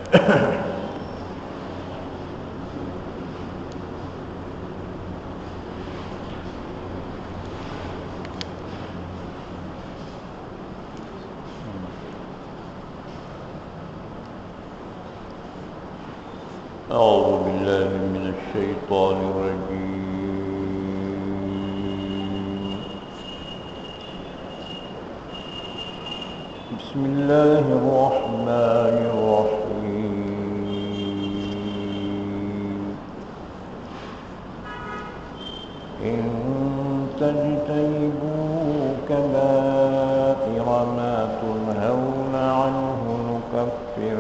أعوذ بالله من الشيطان الرجيم. بسم الله الرحمن الرحيم. إن تجتنبوا كبائر ما تنهون عنه نكفر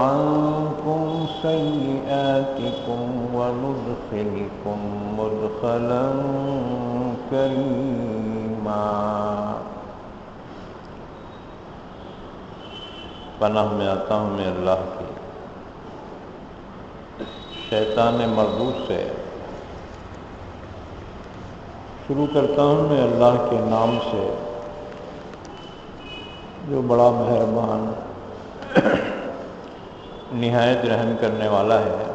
عنكم سيئاتكم وندخلكم مدخلا كريما. پناہ میں آتا ہوں میں اللہ کی شیطان مردود سے. شروع کرتا ہوں میں اللہ کے نام سے جو بڑا مہربان نہایت رحم کرنے والا ہے.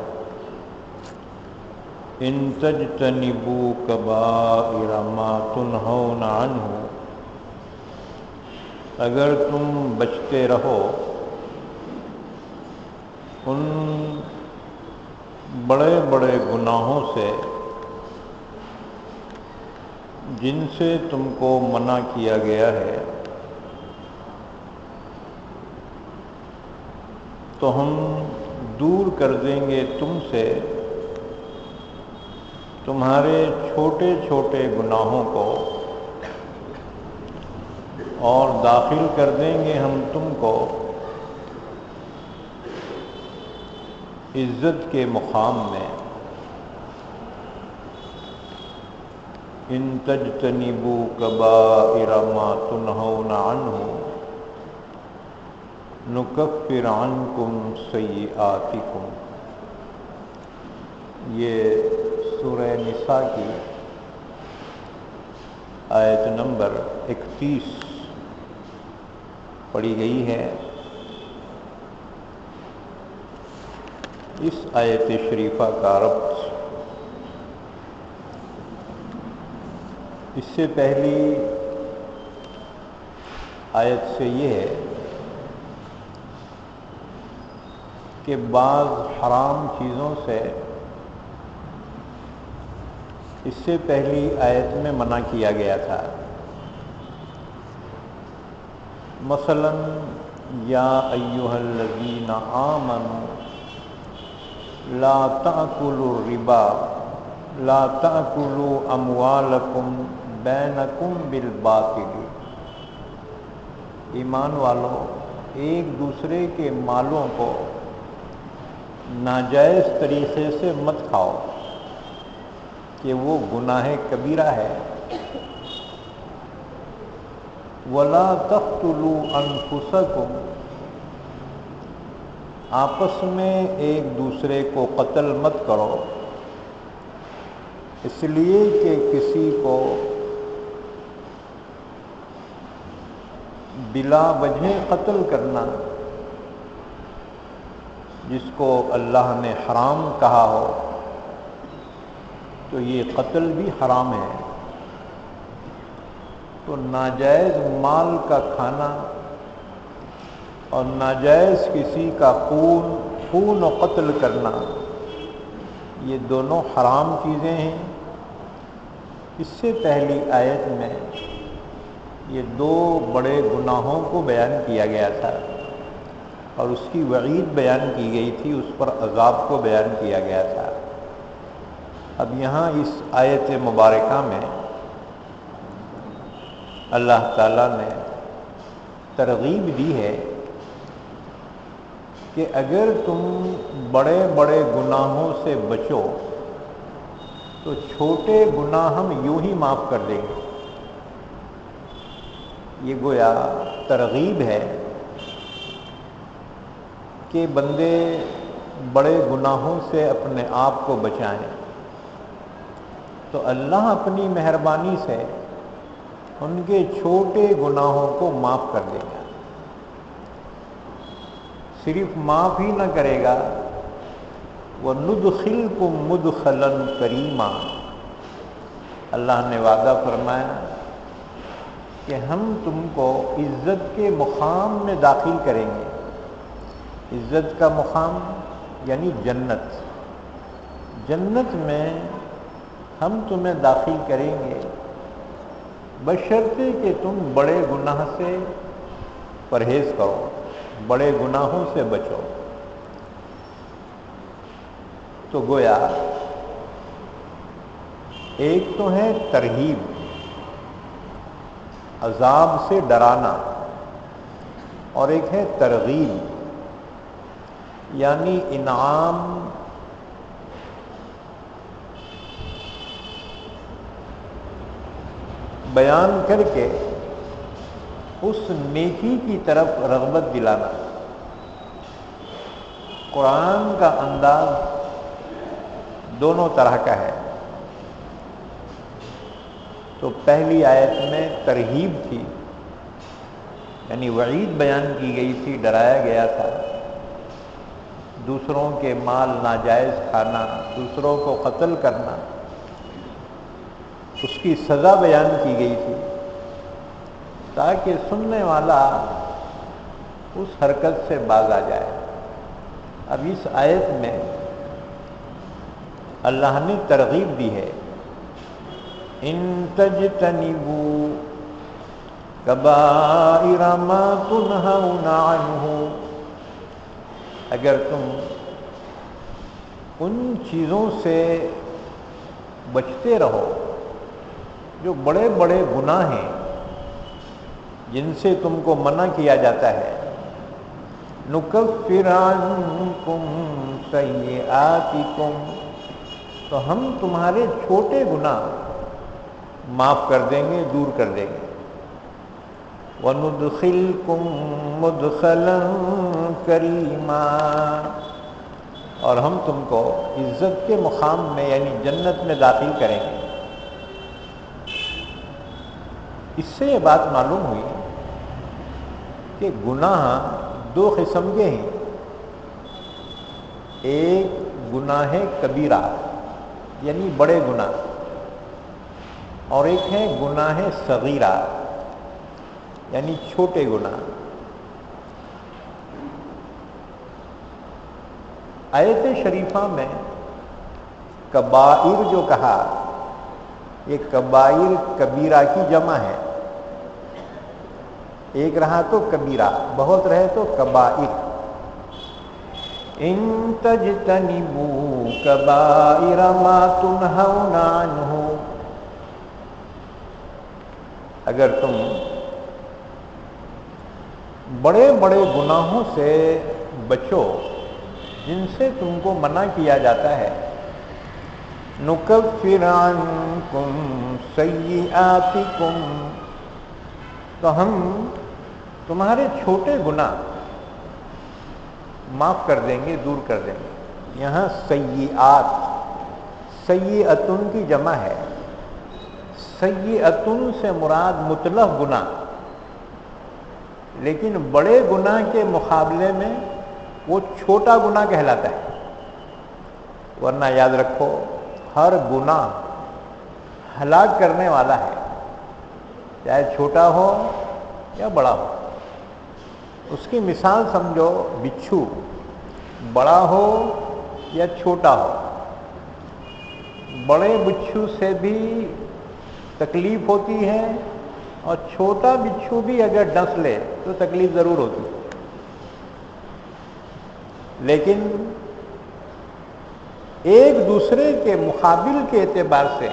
ان تجتنبوا کبائر ما تنہون عنہ، اگر تم بچتے رہو ان بڑے بڑے گناہوں سے جن سے تم کو منع کیا گیا ہے، تو ہم دور کر دیں گے تم سے تمہارے چھوٹے چھوٹے گناہوں کو، اور داخل کر دیں گے ہم تم کو عزت کے مقام میں. ان تجتنبوا کبائر ما تنہون عنہ نکفر عنکم سیئاتکم. یہ سورہ نساء کی آیت نمبر 31 پڑھی گئی ہے. اس آیت شریفہ کا ربط اس سے پہلی آیت سے یہ ہے کہ بعض حرام چیزوں سے اس سے پہلی آیت میں منع کیا گیا تھا. مثلا یا ایھا الذین آمنوا لا تأکلوا الربا لا تأکلوا اموالکم بینکم بالباطل. ایمان والو، ایک دوسرے کے مالوں کو ناجائز طریقے سے مت کھاؤ کہ وہ گناہ کبیرہ ہے. ولا تقتلوا انفسکم، آپس میں ایک دوسرے کو قتل مت کرو اس لیے کہ کسی کو بلا وجہ قتل کرنا جس کو اللہ نے حرام کہا ہو تو یہ قتل بھی حرام ہے. تو ناجائز مال کا کھانا اور ناجائز کسی کا خون و قتل کرنا یہ دونوں حرام چیزیں ہیں. اس سے پہلی آیت میں یہ دو بڑے گناہوں کو بیان کیا گیا تھا اور اس کی وعید بیان کی گئی تھی، اس پر عذاب کو بیان کیا گیا تھا. اب یہاں اس آیت مبارکہ میں اللہ تعالیٰ نے ترغیب دی ہے کہ اگر تم بڑے بڑے گناہوں سے بچو تو چھوٹے گناہ ہم یوں ہی معاف کر دیں گے. یہ گویا ترغیب ہے کہ بندے بڑے گناہوں سے اپنے آپ کو بچائیں. تو اللہ اپنی مہربانی سے ان کے چھوٹے گناہوں کو معاف کر دے گا. صرف معاف ہی نہ کرے گا، وَنُدْخِلْكُمْ مُدْخَلًا كَرِيمًا، اللہ نے وعدہ فرمایا کہ ہم تم کو عزت کے مقام میں داخل کریں گے. عزت کا مقام یعنی جنت. جنت میں ہم تمہیں داخل کریں گے بشرطے کہ تم بڑے گناہ سے پرہیز کرو، بڑے گناہوں سے بچو. تو گویا ایک تو ہے ترغیب، عذاب سے ڈرانا، اور ایک ہے ترغیب یعنی انعام بیان کر کے اس نیکی کی طرف رغبت دلانا. قرآن کا انداز دونوں طرح کا ہے. تو پہلی آیت میں ترغیب تھی، یعنی وعید بیان کی گئی تھی، ڈرایا گیا تھا. دوسروں کے مال ناجائز کھانا، دوسروں کو قتل کرنا، اس کی سزا بیان کی گئی تھی تاکہ سننے والا اس حرکت سے باز آ جائے. اب اس آیت میں اللہ نے ترغیب دی ہے، ان تجتنبوا کبائر ما تنہون عنہ، اگر تم ان چیزوں سے بچتے رہو جو بڑے بڑے گناہ ہیں جن سے تم کو منع کیا جاتا ہے، نکفر عنکم سیئاتکم، تو ہم تمہارے چھوٹے گناہ معاف کر دیں گے، دور کر دیں گے. وَنُدْخِلْكُمْ مُدْخَلًا كَرِيمًا، اور ہم تم کو عزت کے مقام میں یعنی جنت میں داخل کریں گے. اس سے یہ بات معلوم ہوئی کہ گناہ دو قسم کے ہیں. ایک گناہ کبیرہ یعنی بڑے گناہ، اور ایک ہے گناہ صغیرہ یعنی چھوٹے گناہ. آیت شریفہ میں کبائر جو کہا، یہ کبائر کبیرہ کی جمع ہے. ایک رہا تو کبیرہ، بہت رہے تو کبائر. ان تجتنبوا کبائر ما تنہون عنہ، اگر تم بڑے بڑے گناہوں سے بچو جن سے تم کو منع کیا جاتا ہے، نکفر عنکم سیئاتکم، تو ہم تمہارے چھوٹے گناہ معاف کر دیں گے، دور کر دیں گے. یہاں سیئات، سیئتن کی جمع ہے. سیئتن سے مراد مطلق گناہ، لیکن بڑے گناہ کے مقابلے میں وہ چھوٹا گناہ کہلاتا ہے. ورنہ یاد رکھو ہر گناہ ہلاک کرنے والا ہے، چاہے چھوٹا ہو یا بڑا ہو. اس کی مثال سمجھو بچھو، بڑا ہو یا چھوٹا ہو. بڑے بچھو سے بھی تکلیف ہوتی ہے، اور چھوٹا بچھو بھی اگر ڈس لے تو تکلیف ضرور ہوتی ہے. لیکن ایک دوسرے کے مقابل کے اعتبار سے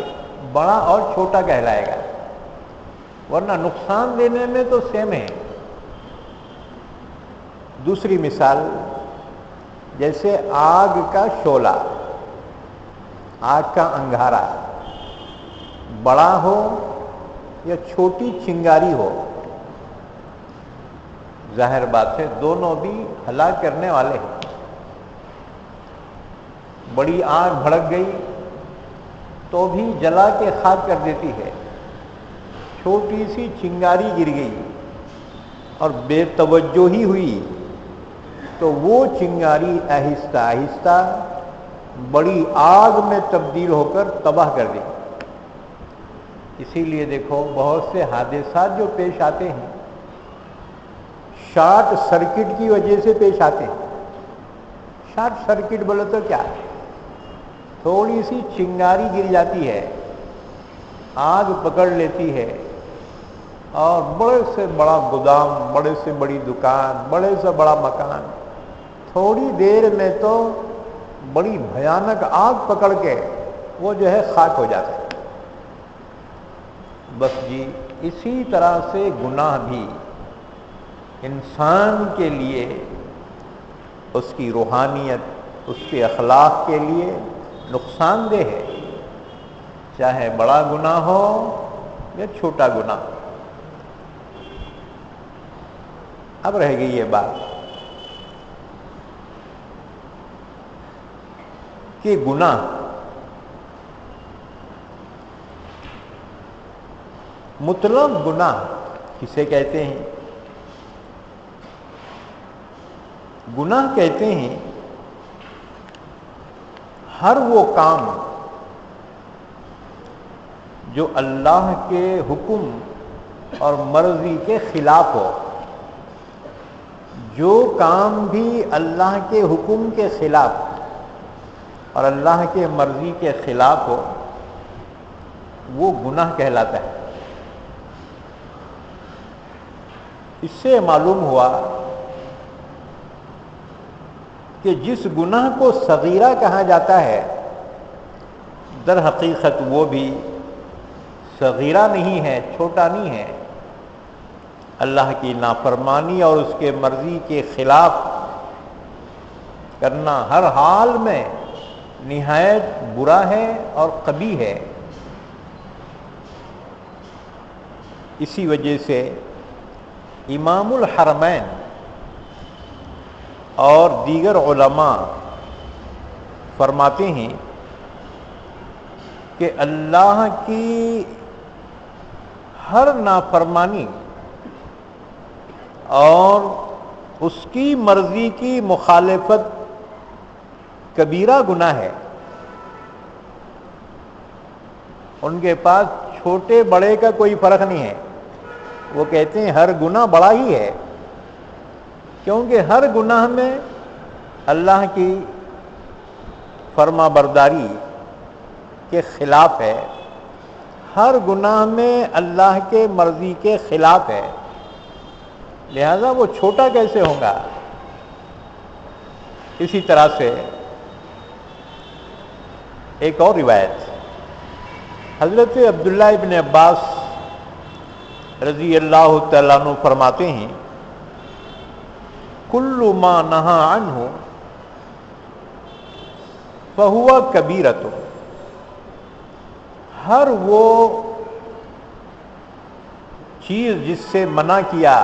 بڑا اور چھوٹا کہلائے گا، ورنہ نقصان دینے میں تو سیم ہے. دوسری مثال، جیسے آگ کا شعلہ، آگ کا انگارہ، بڑا ہو یا چھوٹی چنگاری ہو، ظاہر بات ہے دونوں بھی ہلاک کرنے والے ہیں. بڑی آگ بھڑک گئی تو بھی جلا کے خاک کر دیتی ہے. چھوٹی سی چنگاری گر گئی اور بے توجہی ہوئی تو وہ چنگاری آہستہ آہستہ بڑی آگ میں تبدیل ہو کر تباہ کر دی. اسی لیے دیکھو بہت سے حادثات جو پیش آتے ہیں شارٹ سرکٹ کی وجہ سے پیش آتے ہیں. شارٹ سرکٹ بولے تو کیا ہے؟ تھوڑی سی چنگاری گر جاتی ہے، آگ پکڑ لیتی ہے اور بڑے سے بڑا گودام، بڑے سے بڑی دکان، بڑے سے بڑا مکان تھوڑی دیر میں تو بڑی بھیانک آگ پکڑ کے وہ جو ہے خاک ہو جاتا ہے. بس جی اسی طرح سے گناہ بھی انسان کے لیے، اس کی روحانیت، اس کے اخلاق کے لیے نقصان دہ ہے، چاہے بڑا گناہ ہو یا چھوٹا گناہ. اب رہ گئی یہ بات کہ گناہ مطلق گناہ کسے کہتے ہیں؟ گناہ کہتے ہیں ہر وہ کام جو اللہ کے حکم اور مرضی کے خلاف ہو. جو کام بھی اللہ کے حکم کے خلاف اور اللہ کے مرضی کے خلاف ہو وہ گناہ کہلاتا ہے. اس سے معلوم ہوا کہ جس گناہ کو صغیرہ کہا جاتا ہے در حقیقت وہ بھی صغیرہ نہیں ہے، چھوٹا نہیں ہے. اللہ کی نافرمانی اور اس کے مرضی کے خلاف کرنا ہر حال میں نہایت برا ہے اور قبیح ہے. اسی وجہ سے امام الحرمین اور دیگر علماء فرماتے ہیں کہ اللہ کی ہر نافرمانی اور اس کی مرضی کی مخالفت کبیرہ گناہ ہے. ان کے پاس چھوٹے بڑے کا کوئی فرق نہیں ہے. وہ کہتے ہیں ہر گناہ بڑا ہی ہے، کیونکہ ہر گناہ میں اللہ کی فرما برداری کے خلاف ہے، ہر گناہ میں اللہ کے مرضی کے خلاف ہے، لہذا وہ چھوٹا کیسے ہوگا؟ اسی طرح سے ایک اور روایت حضرت عبداللہ ابن عباس رضی اللہ تعالیٰ عنہ فرماتے ہیں کل ما نہا عنہ فہو کبیرۃ. ہر وہ چیز جس سے منع کیا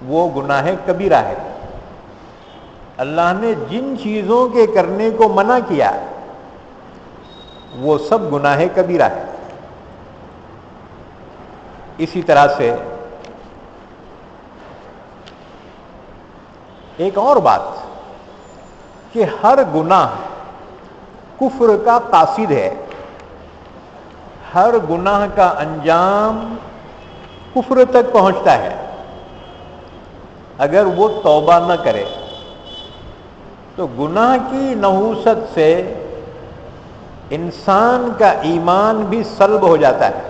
وہ گناہ کبیرہ ہے. اللہ نے جن چیزوں کے کرنے کو منع کیا وہ سب گناہ کبیرہ ہے. اسی طرح سے ایک اور بات کہ ہر گناہ کفر کا قاصد ہے، ہر گناہ کا انجام کفر تک پہنچتا ہے. اگر وہ توبہ نہ کرے تو گناہ کی نحوست سے انسان کا ایمان بھی سلب ہو جاتا ہے.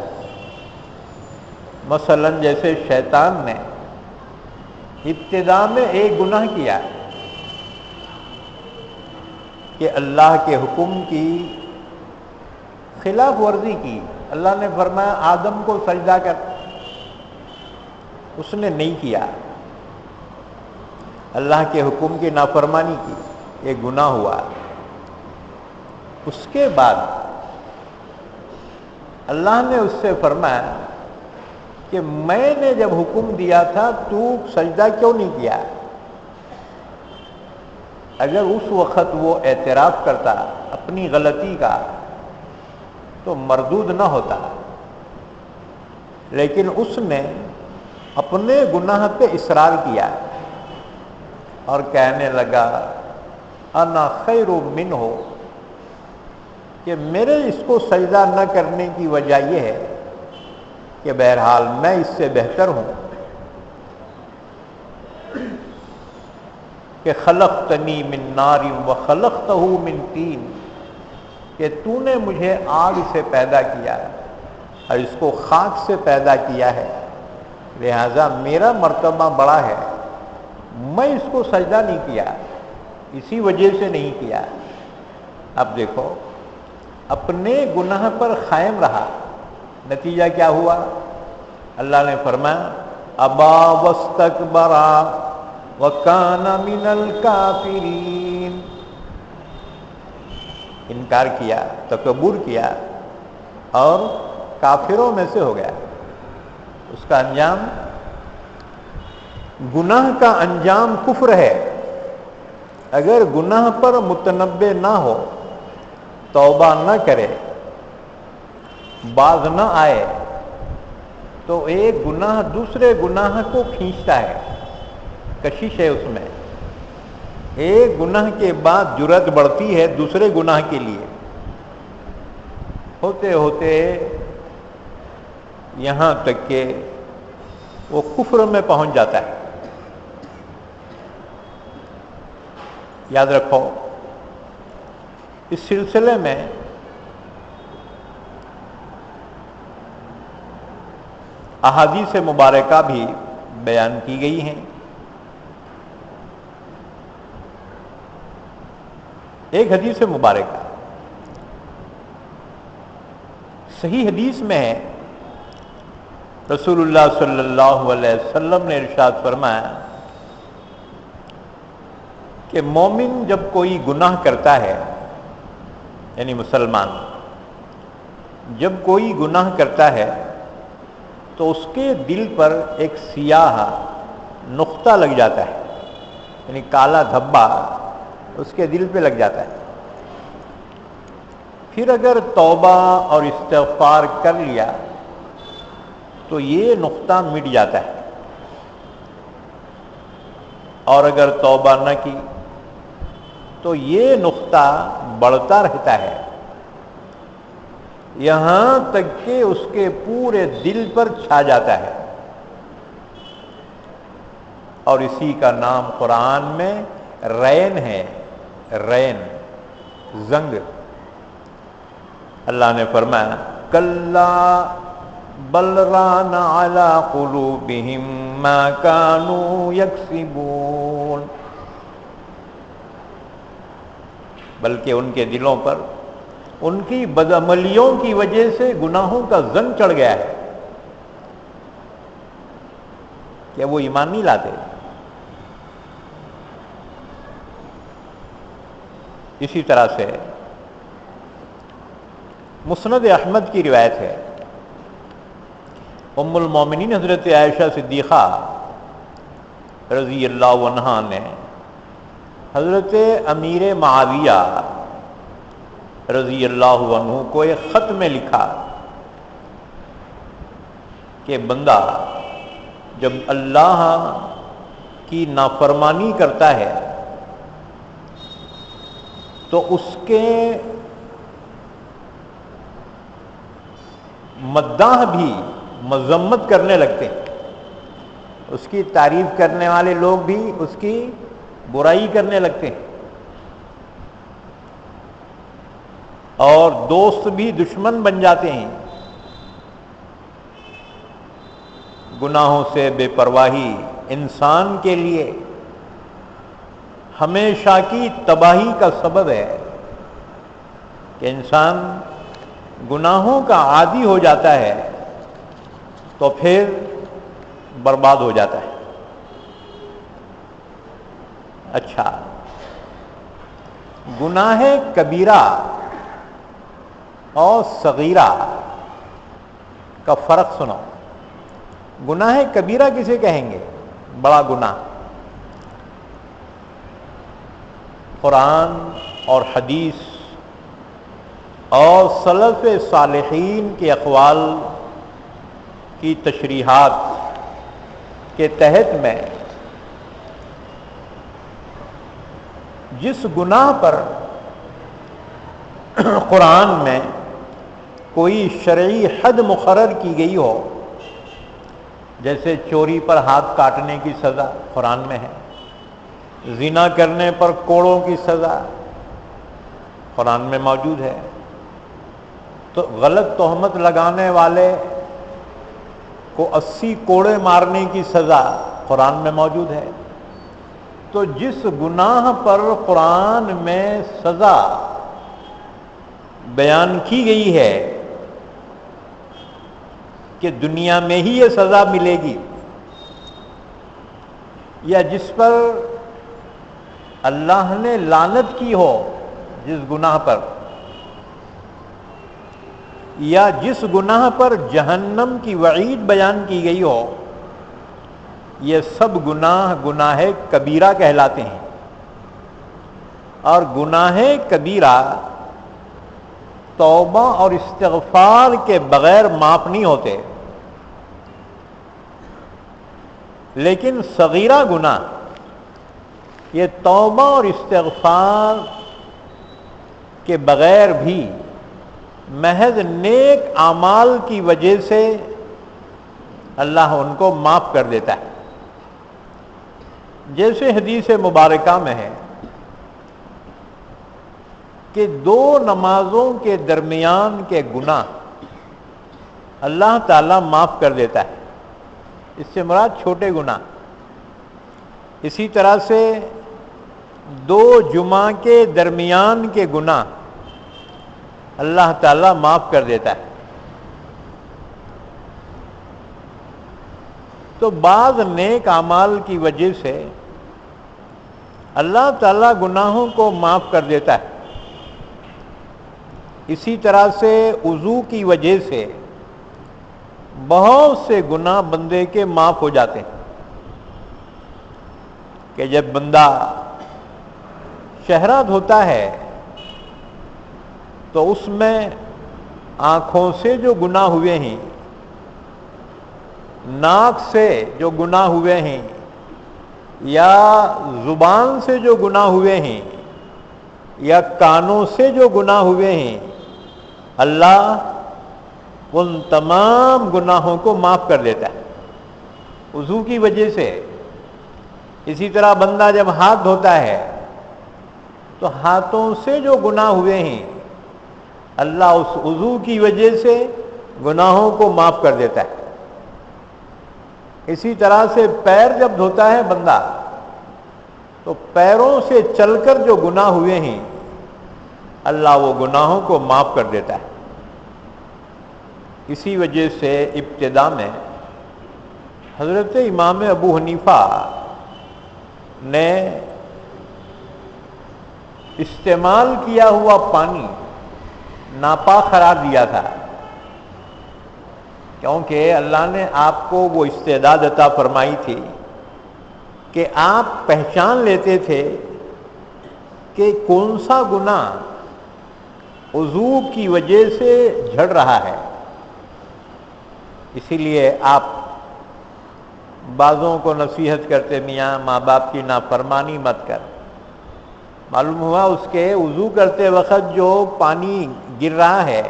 مثلا جیسے شیطان نے ابتدا میں ایک گناہ کیا کہ اللہ کے حکم کی خلاف ورزی کی. اللہ نے فرمایا آدم کو سجدہ کر، اس نے نہیں کیا، اللہ کے حکم کی نافرمانی کی، یہ گناہ ہوا. اس کے بعد اللہ نے اس سے فرمایا کہ میں نے جب حکم دیا تھا تو سجدہ کیوں نہیں کیا؟ اگر اس وقت وہ اعتراف کرتا اپنی غلطی کا تو مردود نہ ہوتا، لیکن اس نے اپنے گناہ پہ اصرار کیا اور کہنے لگا انا خیر منہ، کہ میرے اس کو سجدہ نہ کرنے کی وجہ یہ ہے کہ بہرحال میں اس سے بہتر ہوں، کہ خلقتنی من نار وخلقتہ من طین، کہ تو نے مجھے آگ سے پیدا کیا اور اس کو خاک سے پیدا کیا ہے، لہذا میرا مرتبہ بڑا ہے، میں اس کو سجدہ نہیں کیا، اسی وجہ سے نہیں کیا۔ اب دیکھو اپنے گناہ پر قائم رہا، نتیجہ کیا ہوا؟ اللہ نے فرمایا ابا واستکبر وکان من الکافرین، انکار کیا، تکبر کیا اور کافروں میں سے ہو گیا۔ اس کا انجام، گناہ کا انجام کفر ہے۔ اگر گناہ پر متنبع نہ ہو، توبہ نہ کرے، باز نہ آئے، تو ایک گناہ دوسرے گناہ کو کھینچتا ہے، کشش ہے اس میں، ایک گناہ کے بعد جرأت بڑھتی ہے دوسرے گناہ کے لیے، ہوتے ہوتے یہاں تک کہ وہ کفر میں پہنچ جاتا ہے۔ یاد رکھو اس سلسلے میں احادیث مبارکہ بھی بیان کی گئی ہیں۔ ایک حدیث مبارکہ صحیح حدیث میں ہے، رسول اللہ صلی اللہ علیہ وسلم نے ارشاد فرمایا کہ مومن جب کوئی گناہ کرتا ہے، یعنی مسلمان جب کوئی گناہ کرتا ہے تو اس کے دل پر ایک سیاہ نقطہ لگ جاتا ہے، یعنی کالا دھبا اس کے دل پہ لگ جاتا ہے۔ پھر اگر توبہ اور استغفار کر لیا تو یہ نقطہ مٹ جاتا ہے، اور اگر توبہ نہ کی تو یہ نقطہ بڑھتا رہتا ہے، یہاں تک کہ اس کے پورے دل پر چھا جاتا ہے، اور اسی کا نام قرآن میں رین ہے، رین، زنگ۔ اللہ نے فرمایا کلا بل ران علی قلوبہم ما کانوا یکسبون، بلکہ ان کے دلوں پر ان کی بدعملیوں کی وجہ سے گناہوں کا زنگ چڑھ گیا ہے کہ وہ ایمان نہیں لاتے۔ اسی طرح سے مسند احمد کی روایت ہے، ام المومنین حضرت عائشہ صدیقہ رضی اللہ عنہا نے حضرت امیر معاویہ رضی اللہ عنہ کو ایک خط میں لکھا کہ بندہ جب اللہ کی نافرمانی کرتا ہے تو اس کے مداح بھی مذمت کرنے لگتے ہیں، اس کی تعریف کرنے والے لوگ بھی اس کی برائی کرنے لگتے ہیں، اور دوست بھی دشمن بن جاتے ہیں۔ گناہوں سے بے پرواہی انسان کے لیے ہمیشہ کی تباہی کا سبب ہے کہ انسان گناہوں کا عادی ہو جاتا ہے تو پھر برباد ہو جاتا ہے۔ اچھا، گناہ کبیرہ اور صغیرہ کا فرق سنو۔ گناہ کبیرہ کسے کہیں گے؟ بڑا گناہ، قرآن اور حدیث اور سلف صالحین کے اقوال کی تشریحات کے تحت میں جس گناہ پر قرآن میں کوئی شرعی حد مقرر کی گئی ہو، جیسے چوری پر ہاتھ کاٹنے کی سزا قرآن میں ہے، زنا کرنے پر کوڑوں کی سزا قرآن میں موجود ہے، تو غلط تہمت لگانے والے کو 80 کوڑے مارنے کی سزا قرآن میں موجود ہے۔ تو جس گناہ پر قرآن میں سزا بیان کی گئی ہے کہ دنیا میں ہی یہ سزا ملے گی، یا جس پر اللہ نے لعنت کی ہو جس گناہ پر، یا جس گناہ پر جہنم کی وعید بیان کی گئی ہو، یہ سب گناہ گناہ کبیرہ کہلاتے ہیں، اور گناہ کبیرہ توبہ اور استغفار کے بغیر معاف نہیں ہوتے، لیکن صغیرہ گناہ یہ توبہ اور استغفار کے بغیر بھی محض نیک اعمال کی وجہ سے اللہ ان کو معاف کر دیتا ہے۔ جیسے حدیث مبارکہ میں ہے کہ 2 نمازوں کے درمیان کے گناہ اللہ تعالیٰ معاف کر دیتا ہے، اس سے مراد چھوٹے گناہ۔ اسی طرح سے 2 جمعہ کے درمیان کے گناہ اللہ تعالیٰ معاف کر دیتا ہے۔ تو بعض نیک اعمال کی وجہ سے اللہ تعالیٰ گناہوں کو معاف کر دیتا ہے۔ اسی طرح سے وضو کی وجہ سے بہت سے گناہ بندے کے معاف ہو جاتے ہیں، کہ جب بندہ چہرہ دھوتا ہے تو اس میں آنکھوں سے جو گناہ ہوئے ہیں، ناک سے جو گناہ ہوئے ہیں، یا زبان سے جو گناہ ہوئے ہیں، یا کانوں سے جو گناہ ہوئے ہیں، اللہ ان تمام گناہوں کو معاف کر دیتا ہے وضو کی وجہ سے۔ اسی طرح بندہ جب ہاتھ دھوتا ہے تو ہاتھوں سے جو گناہ ہوئے ہیں اللہ اس وضو کی وجہ سے گناہوں کو معاف کر دیتا ہے۔ اسی طرح سے پیر جب دھوتا ہے بندہ تو پیروں سے چل کر جو گناہ ہوئے ہیں اللہ وہ گناہوں کو معاف کر دیتا ہے۔ اسی وجہ سے ابتدا میں حضرت امام ابو حنیفہ نے استعمال کیا ہوا پانی ناپاک قرار دیا تھا، کیونکہ اللہ نے آپ کو وہ استعداد عطا فرمائی تھی کہ آپ پہچان لیتے تھے کہ کون سا گناہ وضو کی وجہ سے جھڑ رہا ہے۔ اسی لیے آپ بعضوں کو نصیحت کرتے، میاں ماں باپ کی نافرمانی مت کر۔ معلوم ہوا اس کے وضو کرتے وقت جو پانی گر رہا ہے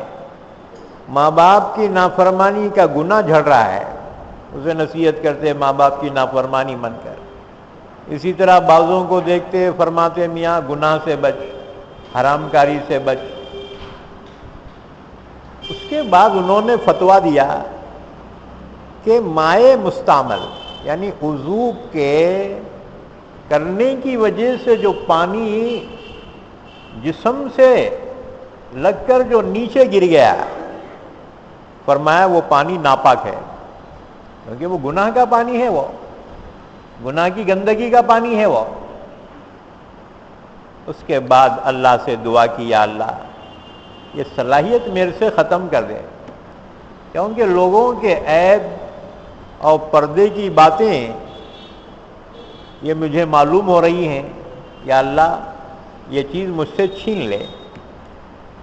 ماں باپ کی نافرمانی کا گناہ جھڑ رہا ہے، اسے نصیحت کرتے ماں باپ کی نافرمانی مت کر۔ اسی طرح بعضوں کو دیکھتے فرماتے میاں گناہ سے بچ، حرام کاری سے بچ۔ اس کے بعد انہوں نے فتویٰ دیا کہ مائع مستعمل یعنی وضو کے کرنے کی وجہ سے جو پانی جسم سے لگ کر جو نیچے گر گیا، فرمایا وہ پانی ناپاک ہے، کیونکہ وہ گناہ کا پانی ہے، وہ گناہ کی گندگی کا پانی ہے وہ۔ اس کے بعد اللہ سے دعا کی، یا اللہ یہ صلاحیت میرے سے ختم کر دے، کیونکہ لوگوں کے عیب اور پردے کی باتیں یہ مجھے معلوم ہو رہی ہیں۔ یا اللہ یہ چیز مجھ سے چھین لے،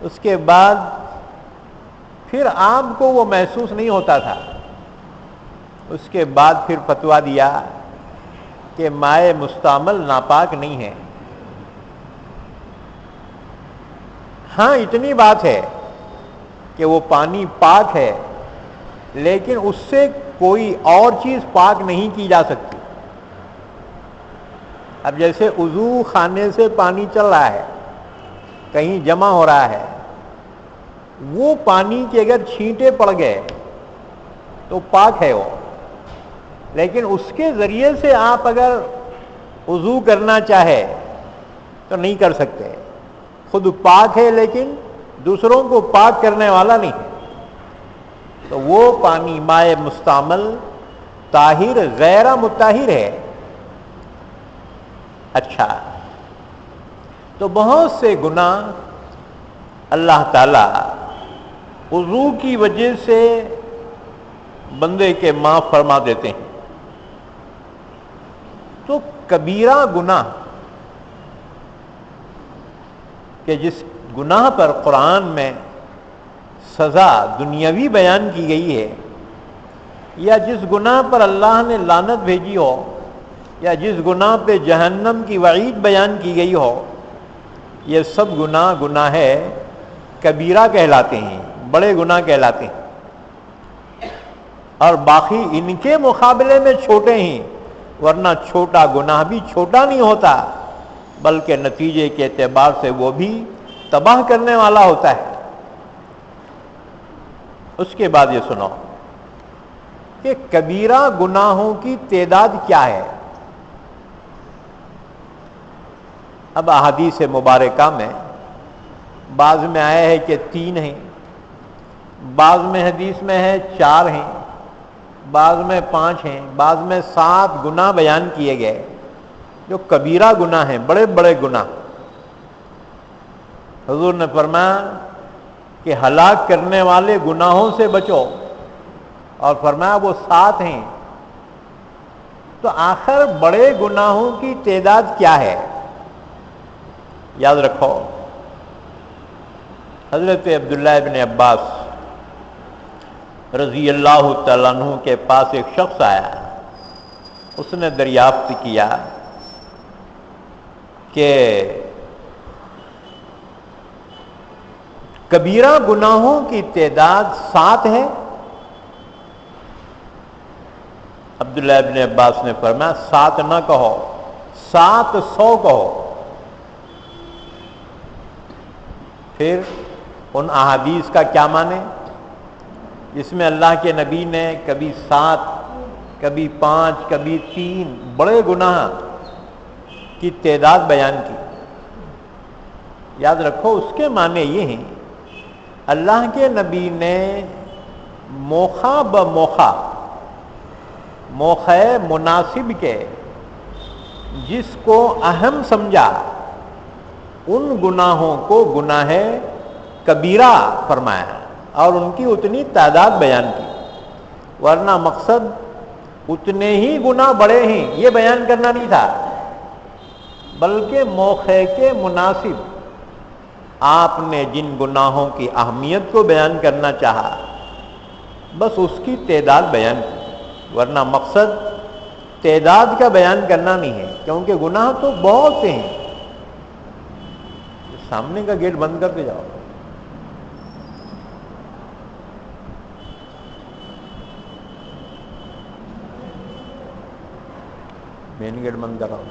اس کے بعد پھر آپ کو وہ محسوس نہیں ہوتا تھا، اس کے بعد پھر فتویٰ دیا کہ مائع مستعمل ناپاک نہیں ہے۔ ہاں اتنی بات ہے کہ وہ پانی پاک ہے، لیکن اس سے کوئی اور چیز پاک نہیں کی جا سکتی۔ اب جیسے وضو خانے سے پانی چل رہا ہے، کہیں جمع ہو رہا ہے، وہ پانی کے اگر چھینٹے پڑ گئے تو پاک ہے وہ، لیکن اس کے ذریعے سے آپ اگر وضو کرنا چاہے تو نہیں کر سکتے۔ خود پاک ہے لیکن دوسروں کو پاک کرنے والا نہیں ہے، تو وہ پانی مائع مستعمل طاہر غیر مطہر ہے۔ اچھا، تو بہت سے گناہ اللہ تعالی وضو کی وجہ سے بندے کے معاف فرما دیتے ہیں۔ تو کبیرہ گناہ کہ جس گناہ پر قرآن میں سزا دنیاوی بیان کی گئی ہے، یا جس گناہ پر اللہ نے لعنت بھیجی ہو، یا جس گناہ پہ جہنم کی وعید بیان کی گئی ہو، یہ سب گناہ کبیرہ کہلاتے ہیں، بڑے گناہ کہلاتے ہیں، اور باقی ان کے مقابلے میں چھوٹے ہیں، ورنہ چھوٹا گناہ بھی چھوٹا نہیں ہوتا، بلکہ نتیجے کے اعتبار سے وہ بھی تباہ کرنے والا ہوتا ہے۔ اس کے بعد یہ سنو کہ کبیرہ گناہوں کی تعداد کیا ہے۔ اب احادیث مبارکہ میں بعض میں آیا ہے کہ 3 ہیں، بعض میں حدیث میں ہے 4 ہیں، بعض میں 5 ہیں، بعض میں 7 گناہ بیان کیے گئے جو کبیرہ گناہ ہیں، بڑے بڑے گناہ۔ حضور نے فرمایا کہ ہلاک کرنے والے گناہوں سے بچو، اور فرمایا وہ 7 ہیں۔ تو آخر بڑے گناہوں کی تعداد کیا ہے؟ یاد رکھو، حضرت عبداللہ ابن عباس رضی اللہ تعالیٰ عنہ کے پاس ایک شخص آیا، اس نے دریافت کیا کہ کبیرہ گناہوں کی تعداد 7 ہے۔ عبداللہ ابن عباس نے فرمایا 7 نہ کہو، 700 کہو۔ پھر ان احادیث کا کیا معنی جس میں اللہ کے نبی نے کبھی 7، کبھی 5، کبھی 3 بڑے گناہ کی تعداد بیان کی؟ یاد رکھو، اس کے معنی یہ ہیں، اللہ کے نبی نے موقع بموقع، موقع مناسب کے جس کو اہم سمجھا، ان گناہوں کو گناہ کبیرہ فرمایا اور ان کی اتنی تعداد بیان کی، ورنہ مقصد اتنے ہی گناہ بڑے ہیں یہ بیان کرنا نہیں تھا، بلکہ موقع کے مناسب آپ نے جن گناہوں کی اہمیت کو بیان کرنا چاہا، بس اس کی تعداد بیان کی، ورنہ مقصد تعداد کا بیان کرنا نہیں ہے، کیونکہ گناہ تو بہت سے ہیں۔ سامنے کا گیٹ بند کر کے جاؤ۔ مین گیٹ بند کر رہا ہوں،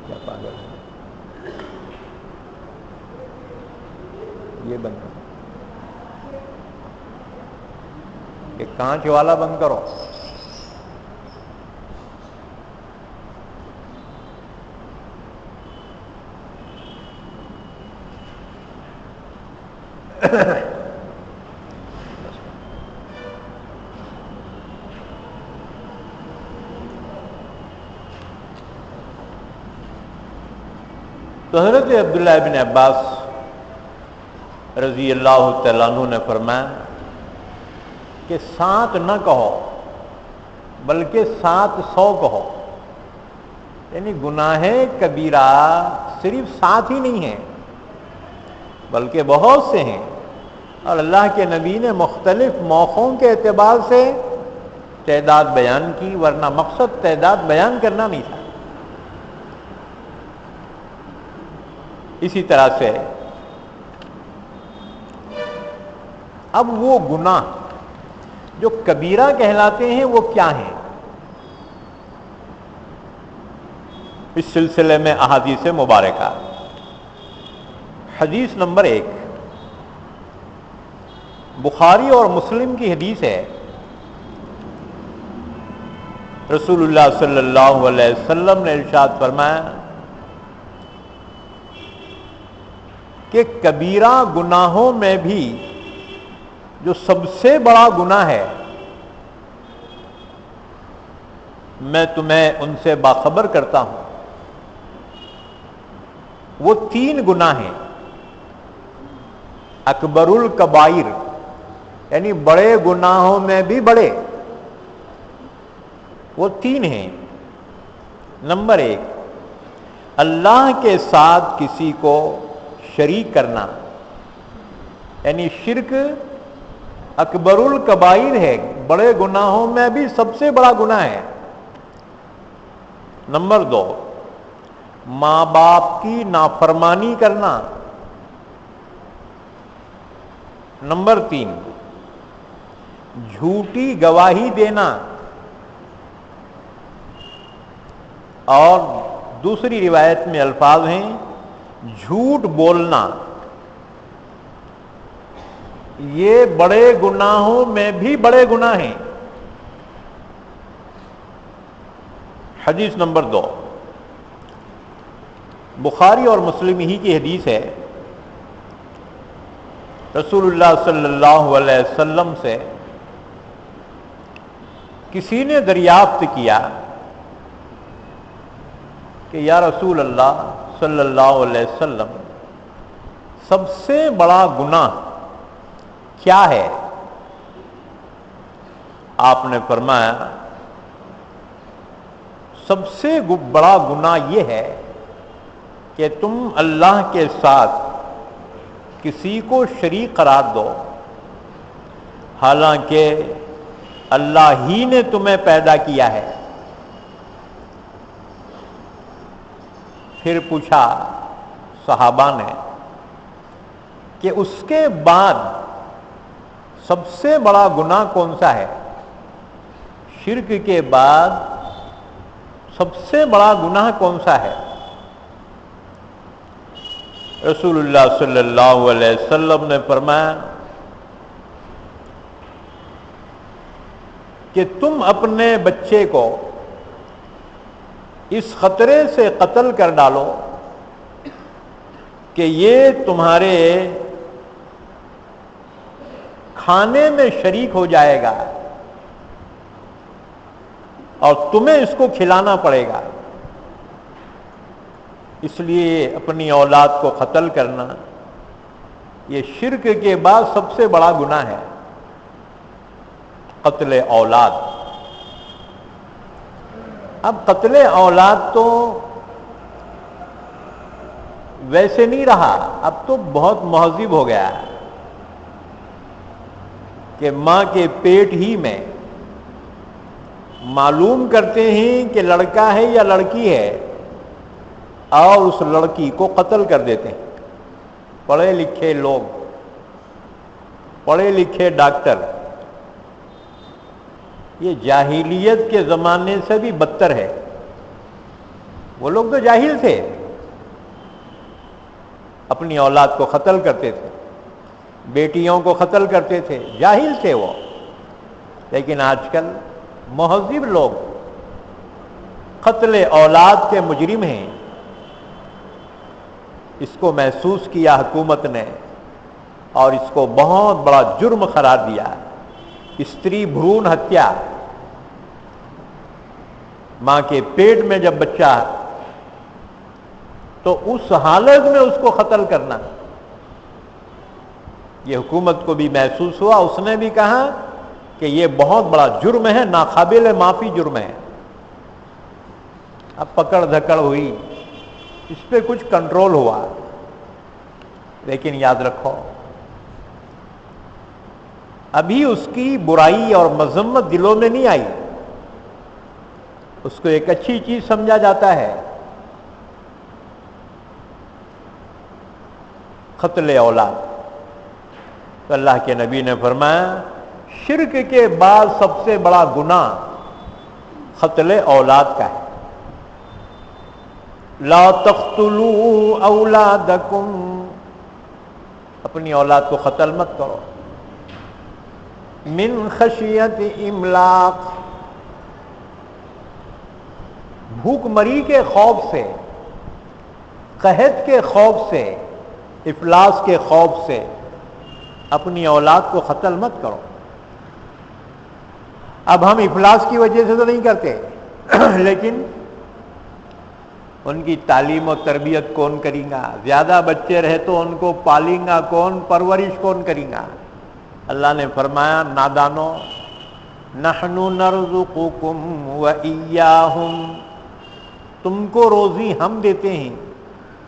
کیا پاگل ہے؟ یہ بند کرو، یہ کانچ والا بند کرو۔ تو حضرت عبداللہ ابن عباس رضی اللہ تعالیٰ عنہ نے فرمایا کہ 7 نہ کہو بلکہ 700 کہو۔ یعنی گناہ کبیرہ صرف 7 ہی نہیں ہیں بلکہ بہت سے ہیں، اور اللہ کے نبی نے مختلف موقعوں کے اعتبار سے تعداد بیان کی، ورنہ مقصد تعداد بیان کرنا نہیں تھا۔ اسی طرح سے اب وہ گناہ جو کبیرہ کہلاتے ہیں وہ کیا ہیں؟ اس سلسلے میں احادیث مبارکہ۔ حدیث نمبر 1 بخاری اور مسلم کی حدیث ہے، رسول اللہ صلی اللہ علیہ وسلم نے ارشاد فرمایا کہ کبیرہ گناہوں میں بھی جو سب سے بڑا گناہ ہے، میں تمہیں ان سے باخبر کرتا ہوں۔ وہ 3 گناہ ہیں، اکبر الکبائر یعنی بڑے گناہوں میں بھی بڑے، وہ 3 ہیں۔ نمبر 1، اللہ کے ساتھ کسی کو شریک کرنا، یعنی شرک اکبر الکبائر ہے، بڑے گناہوں میں بھی سب سے بڑا گناہ ہے۔ نمبر 2، ماں باپ کی نافرمانی کرنا۔ نمبر 3، جھوٹی گواہی دینا، اور دوسری روایت میں الفاظ ہیں جھوٹ بولنا۔ یہ بڑے گناہوں میں بھی بڑے گناہ ہیں۔ حدیث نمبر 2 بخاری اور مسلم ہی کی حدیث ہے، رسول اللہ صلی اللہ علیہ وسلم سے کسی نے دریافت کیا کہ یا رسول اللہ صلی اللہ علیہ وسلم، سب سے بڑا گناہ کیا ہے؟ آپ نے فرمایا سب سے بڑا گناہ یہ ہے کہ تم اللہ کے ساتھ کسی کو شریک قرار دو، حالانکہ اللہ ہی نے تمہیں پیدا کیا ہے۔ پھر پوچھا صحابہ نے کہ اس کے بعد سب سے بڑا گناہ کون سا ہے؟ شرک کے بعد سب سے بڑا گناہ کون سا ہے؟ رسول اللہ صلی اللہ علیہ وسلم نے فرمایا کہ تم اپنے بچے کو اس خطرے سے قتل کر ڈالو کہ یہ تمہارے کھانے میں شریک ہو جائے گا اور تمہیں اس کو کھلانا پڑے گا۔ اس لیے اپنی اولاد کو قتل کرنا یہ شرک کے بعد سب سے بڑا گناہ ہے، قتل اولاد۔ اب قتل اولاد تو ویسے نہیں رہا، اب تو بہت مہذب ہو گیا ہے کہ ماں کے پیٹ ہی میں معلوم کرتے ہیں کہ لڑکا ہے یا لڑکی ہے اور اس لڑکی کو قتل کر دیتے ہیں۔ پڑھے لکھے لوگ، پڑھے لکھے ڈاکٹر، یہ جاہلیت کے زمانے سے بھی بدتر ہے۔ وہ لوگ تو جاہل تھے، اپنی اولاد کو قتل کرتے تھے، بیٹیوں کو قتل کرتے تھے، جاہل تھے وہ۔ لیکن آج کل مہذب لوگ قتل اولاد کے مجرم ہیں۔ اس کو محسوس کیا حکومت نے اور اس کو بہت بڑا جرم قرار دیا۔ استری بھرون ہتیا، ماں کے پیٹ میں جب بچہ تو اس حالت میں اس کو قتل کرنا، یہ حکومت کو بھی محسوس ہوا، اس نے بھی کہا کہ یہ بہت بڑا جرم ہے، ناقابل معافی جرم ہے۔ اب پکڑ دھکڑ ہوئی، اس پہ کچھ کنٹرول ہوا، لیکن یاد رکھو ابھی اس کی برائی اور مذمت دلوں میں نہیں آئی، اس کو ایک اچھی چیز سمجھا جاتا ہے۔ قتل اولاد، تو اللہ کے نبی نے فرمایا شرک کے بعد سب سے بڑا گناہ قتل اولاد کا ہے۔ لا تقتلوا اولادکم، اپنی اولاد کو قتل مت کرو، من خشیت املاق، بھوک مری کے خوف سے، قحط کے خوف سے، افلاس کے خوف سے اپنی اولاد کو قتل مت کرو۔ اب ہم افلاس کی وجہ سے تو نہیں کرتے لیکن ان کی تعلیم و تربیت کون کرے گا؟ زیادہ بچے رہے تو ان کو پالیں گا کون؟ پرورش کون کرے گا؟ اللہ نے فرمایا نادانو نحن نرزقکم وإیاہم، تم کو روزی ہم دیتے ہیں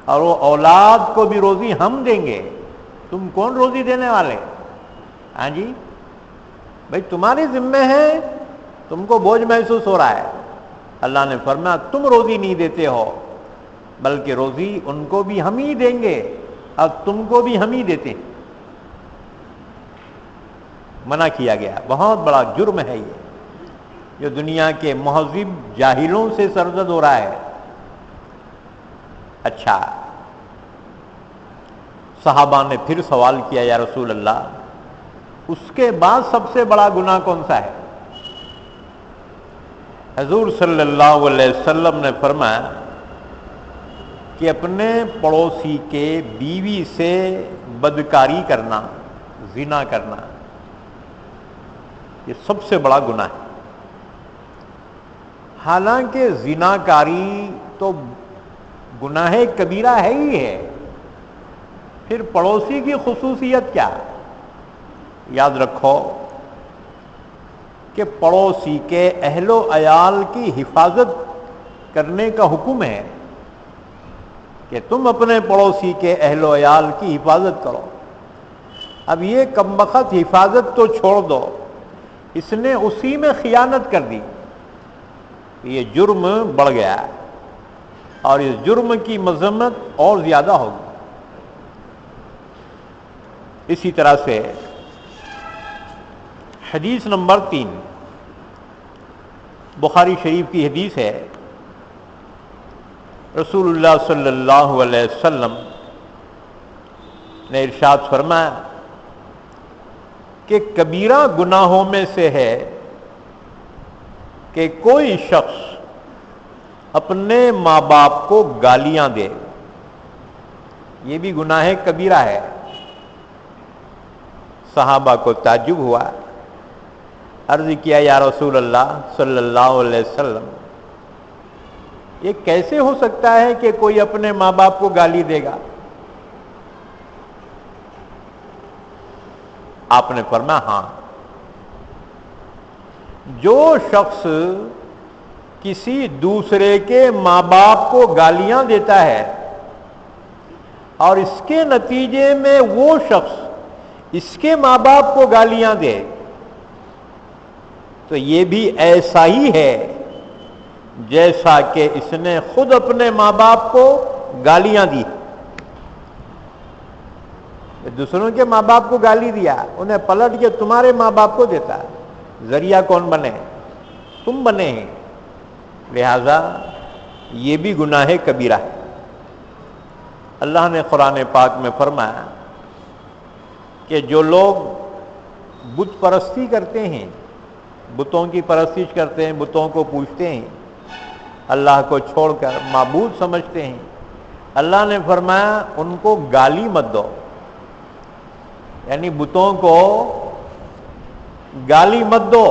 اور وہ اولاد کو بھی روزی ہم دیں گے، تم کون روزی دینے والے؟ ہاں جی بھائی تمہارے ذمہ ہے، تم کو بوجھ محسوس ہو رہا ہے۔ اللہ نے فرمایا تم روزی نہیں دیتے ہو، بلکہ روزی ان کو بھی ہم ہی دیں گے اور تم کو بھی ہم ہی دیتے ہیں۔ منع کیا گیا، بہت بڑا جرم ہے یہ، جو دنیا کے مہذب جاہلوں سے سرزد ہو رہا ہے۔ اچھا، صحابہ نے پھر سوال کیا یا رسول اللہ اس کے بعد سب سے بڑا گناہ کون سا ہے؟ حضور صلی اللہ علیہ وسلم نے فرمایا کہ اپنے پڑوسی کے بیوی سے بدکاری کرنا، زنا کرنا، یہ سب سے بڑا گناہ ہے۔ حالانکہ زناکاری تو گناہ کبیرہ ہے ہی ہے، پھر پڑوسی کی خصوصیت کیا؟ یاد رکھو کہ پڑوسی کے اہل و عیال کی حفاظت کرنے کا حکم ہے کہ تم اپنے پڑوسی کے اہل و عیال کی حفاظت کرو۔ اب یہ کمبخت حفاظت تو چھوڑ دو، اس نے اسی میں خیانت کر دی، یہ جرم بڑھ گیا اور اس جرم کی مذمت اور زیادہ ہوگی۔ اسی طرح سے حدیث نمبر 3 بخاری شریف کی حدیث ہے، رسول اللہ صلی اللہ علیہ وسلم نے ارشاد فرمایا کہ کبیرہ گناہوں میں سے ہے کہ کوئی شخص اپنے ماں باپ کو گالیاں دے، یہ بھی گناہ کبیرہ ہے۔ صحابہ کو تعجب ہوا، عرض کیا یا رسول اللہ صلی اللہ علیہ وسلم یہ کیسے ہو سکتا ہے کہ کوئی اپنے ماں باپ کو گالی دے گا؟ آپ نے فرمایا ہاں، جو شخص کسی دوسرے کے ماں باپ کو گالیاں دیتا ہے اور اس کے نتیجے میں وہ شخص اس کے ماں باپ کو گالیاں دے تو یہ بھی ایسا ہی ہے جیسا کہ اس نے خود اپنے ماں باپ کو گالیاں دی۔ دوسروں کے ماں باپ کو گالی دیا، انہیں پلٹ کے تمہارے ماں باپ کو دیتا، ذریعہ کون بنے؟ تم بنے ہیں۔ لہذا یہ بھی گناہ کبیرہ ہے۔ اللہ نے قرآن پاک میں فرمایا کہ جو لوگ بت پرستی کرتے ہیں، بتوں کی پرستش کرتے ہیں، بتوں کو پوجتے ہیں، اللہ کو چھوڑ کر معبود سمجھتے ہیں، اللہ نے فرمایا ان کو گالی مت دو، یعنی بتوں کو گالی مت دو۔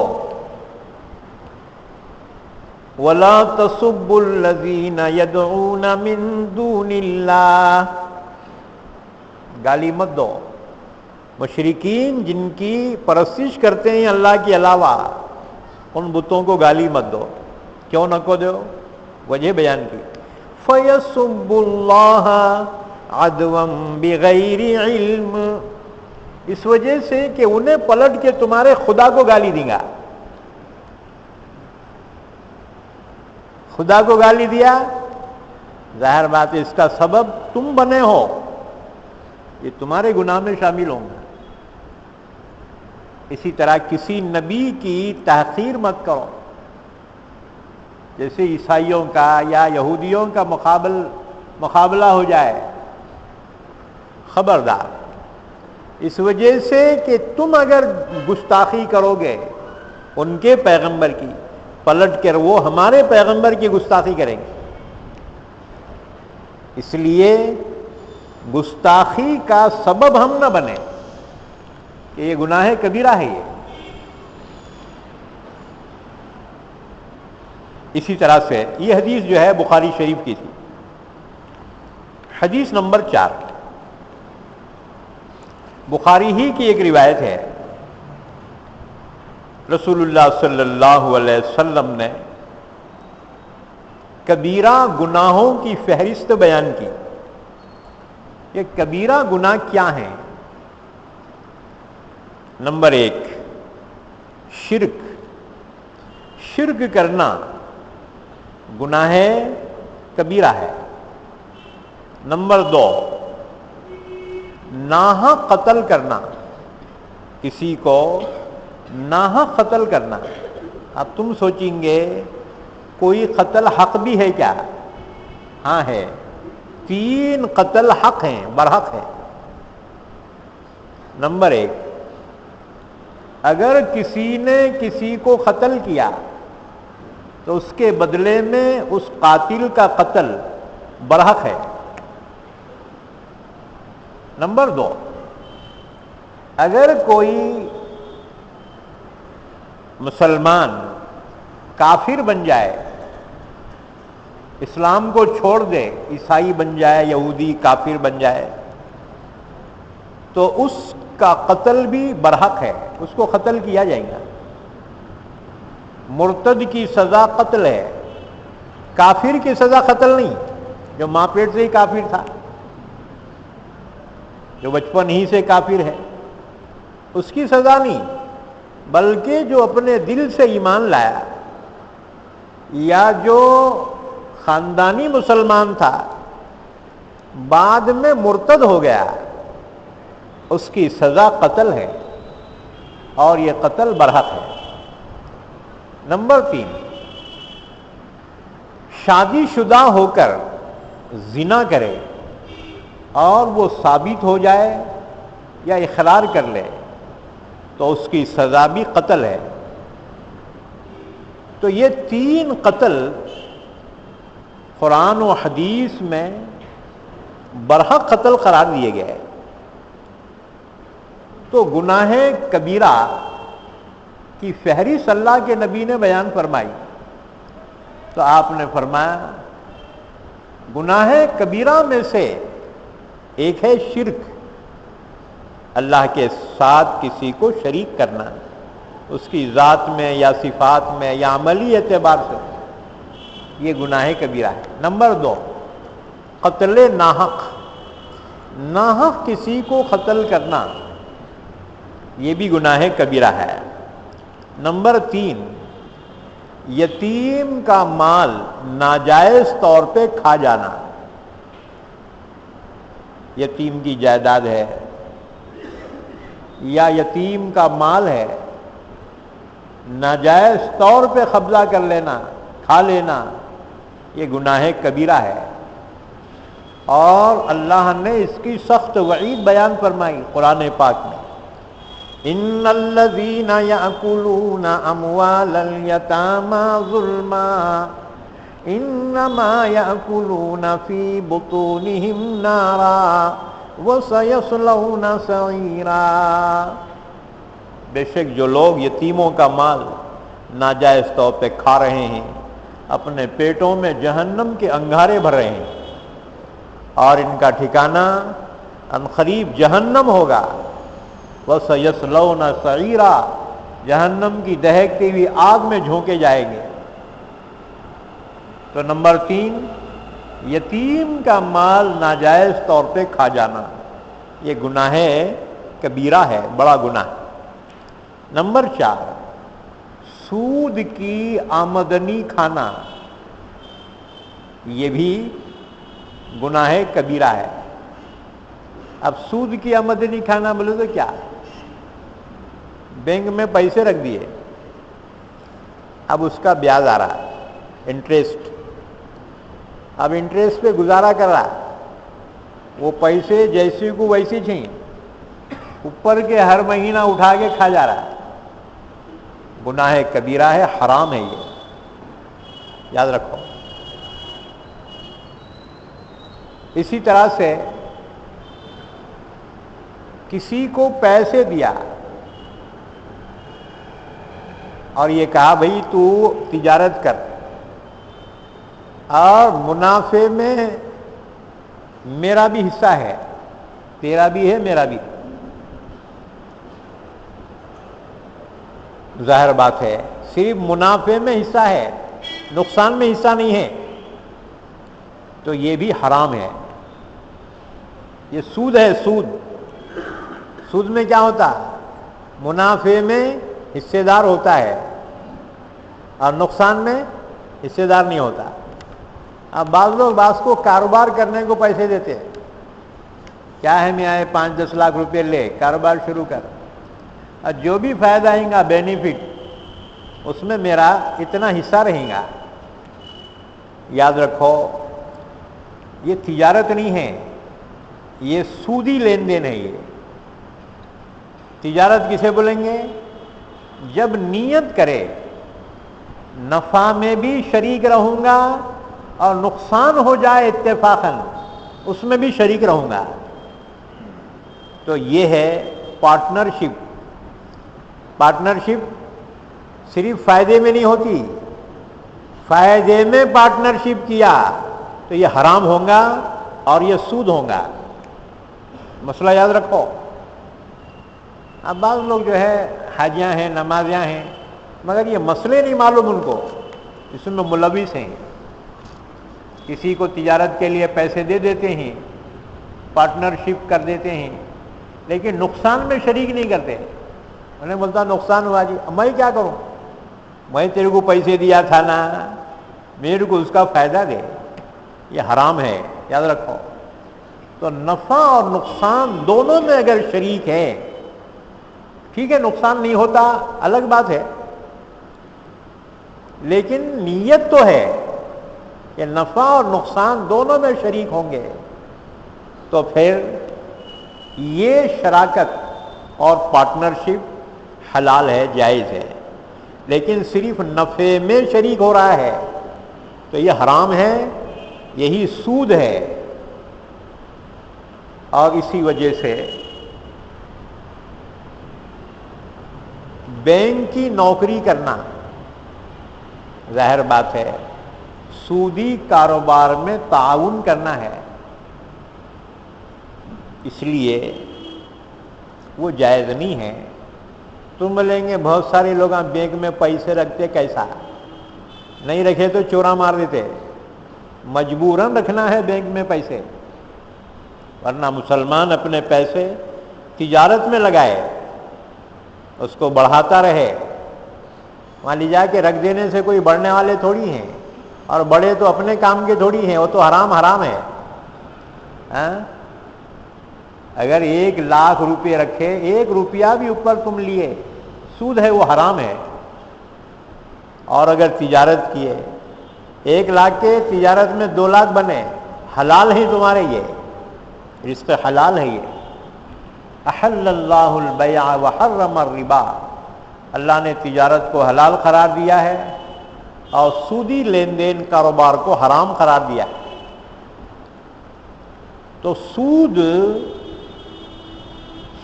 وَلَا تَسُبُّوا الَّذِينَ يَدْعُونَ مِن دُونِ اللَّهِ، گالی مت دو مشرکین جن کی پرستش کرتے ہیں اللہ کے علاوہ، ان بتوں کو گالی مت دو۔ کیوں نہ کو دو؟ وجہ بیان کی، فَيَسُبُّ اللَّهَ عَدْوًا بِغَيْرِ عِلْمٍ، اس وجہ سے کہ انہیں پلٹ کے تمہارے خدا کو گالی دیں گا. خدا کو گالی دیا، ظاہر بات ہے اس کا سبب تم بنے ہو، یہ تمہارے گناہ میں شامل ہوں گے. اسی طرح کسی نبی کی تحقیر مت کرو، جیسے عیسائیوں کا یا یہودیوں کا مقابلہ ہو جائے، خبردار. اس وجہ سے کہ تم اگر گستاخی کرو گے ان کے پیغمبر کی، پلٹ کر وہ ہمارے پیغمبر کی گستاخی کریں گے. اس لیے گستاخی کا سبب ہم نہ بنیں کہ یہ گناہ کبیرہ ہے. یہ اسی طرح سے یہ حدیث جو ہے بخاری شریف کی تھی. حدیث نمبر 4 بخاری ہی کی ایک روایت ہے، رسول اللہ صلی اللہ علیہ وسلم نے کبیرہ گناہوں کی فہرست بیان کی. یہ کبیرہ گناہ کیا ہیں؟ نمبر 1 شرک. شرک کرنا گناہ کبیرہ ہے. نمبر 2 ناحق قتل کرنا، کسی کو ناحق قتل کرنا. اب تم سوچیں گے کوئی قتل حق بھی ہے کیا؟ ہاں ہے، 3 قتل حق ہیں، برحق ہیں. نمبر 1 اگر کسی نے کسی کو قتل کیا تو اس کے بدلے میں اس قاتل کا قتل برحق ہے. نمبر 2 اگر کوئی مسلمان کافر بن جائے، اسلام کو چھوڑ دے، عیسائی بن جائے، یہودی کافر بن جائے، تو اس کا قتل بھی برحق ہے، اس کو قتل کیا جائے گا. مرتد کی سزا قتل ہے، کافر کی سزا قتل نہیں. جو ماں پیٹ سے ہی کافر تھا، جو بچپن ہی سے کافر ہے، اس کی سزا نہیں، بلکہ جو اپنے دل سے ایمان لایا یا جو خاندانی مسلمان تھا بعد میں مرتد ہو گیا، اس کی سزا قتل ہے، اور یہ قتل برحق ہے. نمبر 3 شادی شدہ ہو کر زنا کرے اور وہ ثابت ہو جائے یا اقرار کر لے تو اس کی سزا بھی قتل ہے. تو یہ 3 قتل قرآن و حدیث میں برحق قتل قرار دیے گئے. تو گناہ کبیرہ کی فہرست اللہ کے نبی نے بیان فرمائی، تو آپ نے فرمایا گناہ کبیرہ میں سے ایک ہے شرک، اللہ کے ساتھ کسی کو شریک کرنا، اس کی ذات میں یا صفات میں یا عملی اعتبار سے، یہ گناہ کبیرہ ہے. نمبر 2 قتل ناحق. ناحق کسی کو قتل کرنا یہ بھی گناہ کبیرہ ہے. نمبر 3 یتیم کا مال ناجائز طور پہ کھا جانا. یتیم کی جائیداد ہے یا یتیم کا مال ہے، ناجائز طور پہ قبضہ کر لینا، کھا لینا، یہ گناہ کبیرہ ہے. اور اللہ نے اس کی سخت وعید بیان فرمائی قرآن پاک میں، ان الذین یأکلون اموال الیتامی ظلما انما یأکلون فی بطونہم نارا وسیصلون سعیرا. بے شک جو لوگ یتیموں کا مال ناجائز طور پہ کھا رہے ہیں، اپنے پیٹوں میں جہنم کے انگارے بھر رہے ہیں، اور ان کا ٹھکانہ عنقریب جہنم ہوگا. وَسَيَصْلَوْنَ سَعِيرًا، جہنم کی دہکتی ہوئی آگ میں جھونکے جائیں گے. تو نمبر 3، یتیم کا مال ناجائز طور پہ کھا جانا، یہ گناہ کبیرہ ہے، بڑا گناہ۔ نمبر 4، سود کی آمدنی کھانا، یہ بھی گناہ کبیرہ ہے۔ اب سود کی آمدنی کھانا بولے تو کیا؟ بینک میں پیسے رکھ دیے، اب اس کا بیاج آ رہا ہے، انٹرسٹ، اب انٹرسٹ پہ گزارا کر رہا، وہ پیسے جیسی کو ویسی چاہیے، اوپر کے ہر مہینہ اٹھا کے کھا جا رہا ہے، گناہ کبیرہ ہے، حرام ہے، یہ یاد رکھو۔ اسی طرح سے کسی کو پیسے دیا اور یہ کہا بھئی تو تجارت کر، اور منافع میں میرا بھی حصہ ہے، تیرا بھی ہے میرا بھی، ظاہر بات ہے صرف منافع میں حصہ ہے، نقصان میں حصہ نہیں ہے، تو یہ بھی حرام ہے۔ یہ سود ہے، سود۔ سود میں کیا ہوتا؟ منافع میں حصے دار ہوتا ہے اور نقصان میں حصے دار نہیں ہوتا۔ اب بعض لوگ بعض کو کاروبار کرنے کو پیسے دیتے ہیں، کیا ہے میں آئے 5-10 لاکھ روپے لے کاروبار شروع کر، اور جو بھی فائدہ آئے گا بینیفٹ اس میں میرا اتنا حصہ رہے گا۔ یاد رکھو یہ تجارت نہیں ہے، یہ سودی لین دین ہے۔ یہ تجارت کسے بولیں گے؟ جب نیت کرے نفع میں بھی شریک رہوں گا اور نقصان ہو جائے اتفاقاً اس میں بھی شریک رہوں گا، تو یہ ہے پارٹنرشپ۔ پارٹنرشپ صرف فائدے میں نہیں ہوتی، فائدے میں پارٹنرشپ کیا تو یہ حرام ہوگا اور یہ سود ہوگا، مسئلہ یاد رکھو۔ اب بعض لوگ جو ہے حاجیاں ہیں، نمازیاں ہیں، مگر یہ مسئلے نہیں معلوم ان کو، اس میں ملوث ہیں، کسی کو تجارت کے لیے پیسے دے دیتے ہیں، پارٹنرشپ کر دیتے ہیں، لیکن نقصان میں شریک نہیں کرتے۔ انہیں بولتا نقصان ہوا جی، میں کیا کروں، میں تیرے کو پیسے دیا تھا نا، میرے کو اس کا فائدہ دے، یہ حرام ہے، یاد رکھو۔ تو نفع اور نقصان دونوں میں اگر شریک ہے، ٹھیک ہے نقصان نہیں ہوتا الگ بات ہے، لیکن نیت تو ہے کہ نفع اور نقصان دونوں میں شریک ہوں گے، تو پھر یہ شراکت اور پارٹنرشپ حلال ہے، جائز ہے۔ لیکن صرف نفع میں شریک ہو رہا ہے تو یہ حرام ہے، یہی سود ہے۔ اور اسی وجہ سے بینک کی نوکری کرنا ظاہر بات ہے سودی کاروبار میں تعاون کرنا ہے، اس لیے وہ جائز نہیں ہے۔ تم بولیں گے بہت سارے لوگ بینک میں پیسے رکھتے، کیسا نہیں رکھے تو چورا مار دیتے، مجبوراً رکھنا ہے بینک میں پیسے، ورنہ مسلمان اپنے پیسے تجارت میں لگائے، اس کو بڑھاتا رہے، وہاں لے جا کے رکھ دینے سے کوئی بڑھنے والے تھوڑی ہیں، اور بڑے تو اپنے کام کے تھوڑی ہیں، وہ تو حرام حرام ہے۔ اگر 1,00,000 روپے رکھے، 1 روپیہ بھی اوپر تم لیے، سود ہے، وہ حرام ہے۔ اور اگر تجارت کیے 1,00,000 کے، تجارت میں 2,00,000 بنے، حلال ہیں تمہارے، یہ رزق حلال ہے۔ یہ احل اللہ البیع وحرم الربا، اللہ نے تجارت کو حلال قرار دیا ہے اور سودی لین دین کاروبار کو حرام قرار دیا ہے۔ تو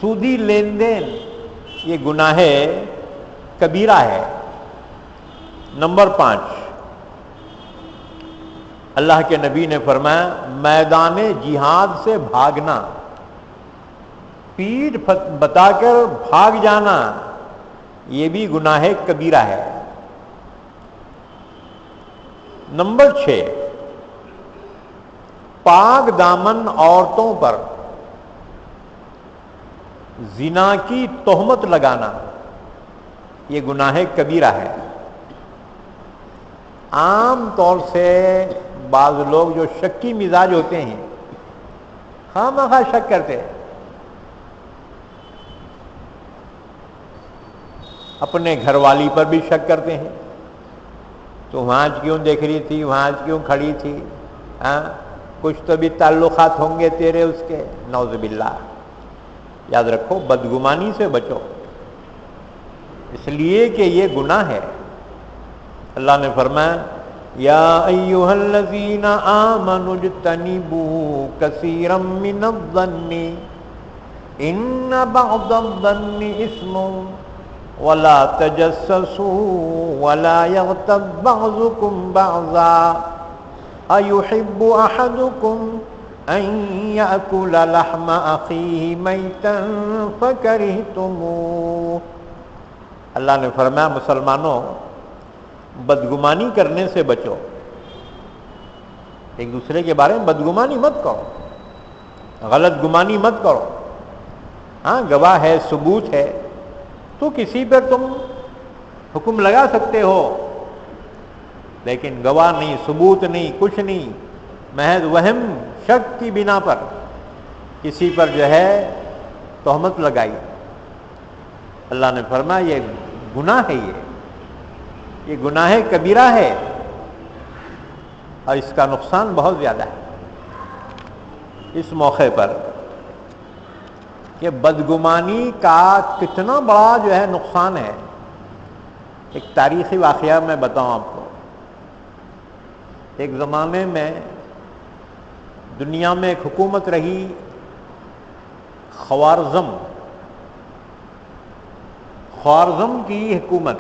سودی لین دین یہ گناہ کبیرہ ہے۔ نمبر 5، اللہ کے نبی نے فرمایا میدان جہاد سے بھاگنا، پیٹھ بتا کر بھاگ جانا، یہ بھی گناہ کبیرہ ہے۔ نمبر 6، پاک دامن عورتوں پر زنا کی تہمت لگانا، یہ گناہ کبیرہ ہے۔ عام طور سے بعض لوگ جو شکی مزاج ہوتے ہیں خواہ مخواہ شک کرتے ہیں، اپنے گھر والی پر بھی شک کرتے ہیں، تو وہاں کیوں دیکھ رہی تھی، وہاں کیوں کھڑی تھی، کچھ تو بھی تعلقات ہوں گے تیرے اس کے، نعوذ باللہ۔ یاد رکھو بدگمانی سے بچو، اس لیے کہ یہ گناہ ہے۔ اللہ نے فرمایا یا ایھا الذین آمنوا اجتنبوا کثیرا من الظن ان بعض الظن اثم ولا تجسسوا ولا یغتب بعضکم بعضا ایحب احدکم ان یأکل لحم اخیہ میتا فکرہتموہ۔ اللہ نے فرمایا مسلمانوں بدگمانی کرنے سے بچو، ایک دوسرے کے بارے میں بدگمانی مت کرو، غلط گمانی مت کرو۔ ہاں گواہ ہے، ثبوت ہے تو کسی پر تم حکم لگا سکتے ہو، لیکن گواہ نہیں، ثبوت نہیں، کچھ نہیں، محض وہم شک کی بنا پر کسی پر جو ہے تہمت لگائی۔ اللہ نے فرمایا یہ گناہ ہے، یہ گناہ کبیرہ ہے اور اس کا نقصان بہت زیادہ ہے۔ اس موقع پر کہ بدگمانی کا کتنا بڑا جو ہے نقصان ہے، ایک تاریخی واقعہ میں بتاؤں آپ کو۔ ایک زمانے میں دنیا میں ایک حکومت رہی خوارزم کی حکومت،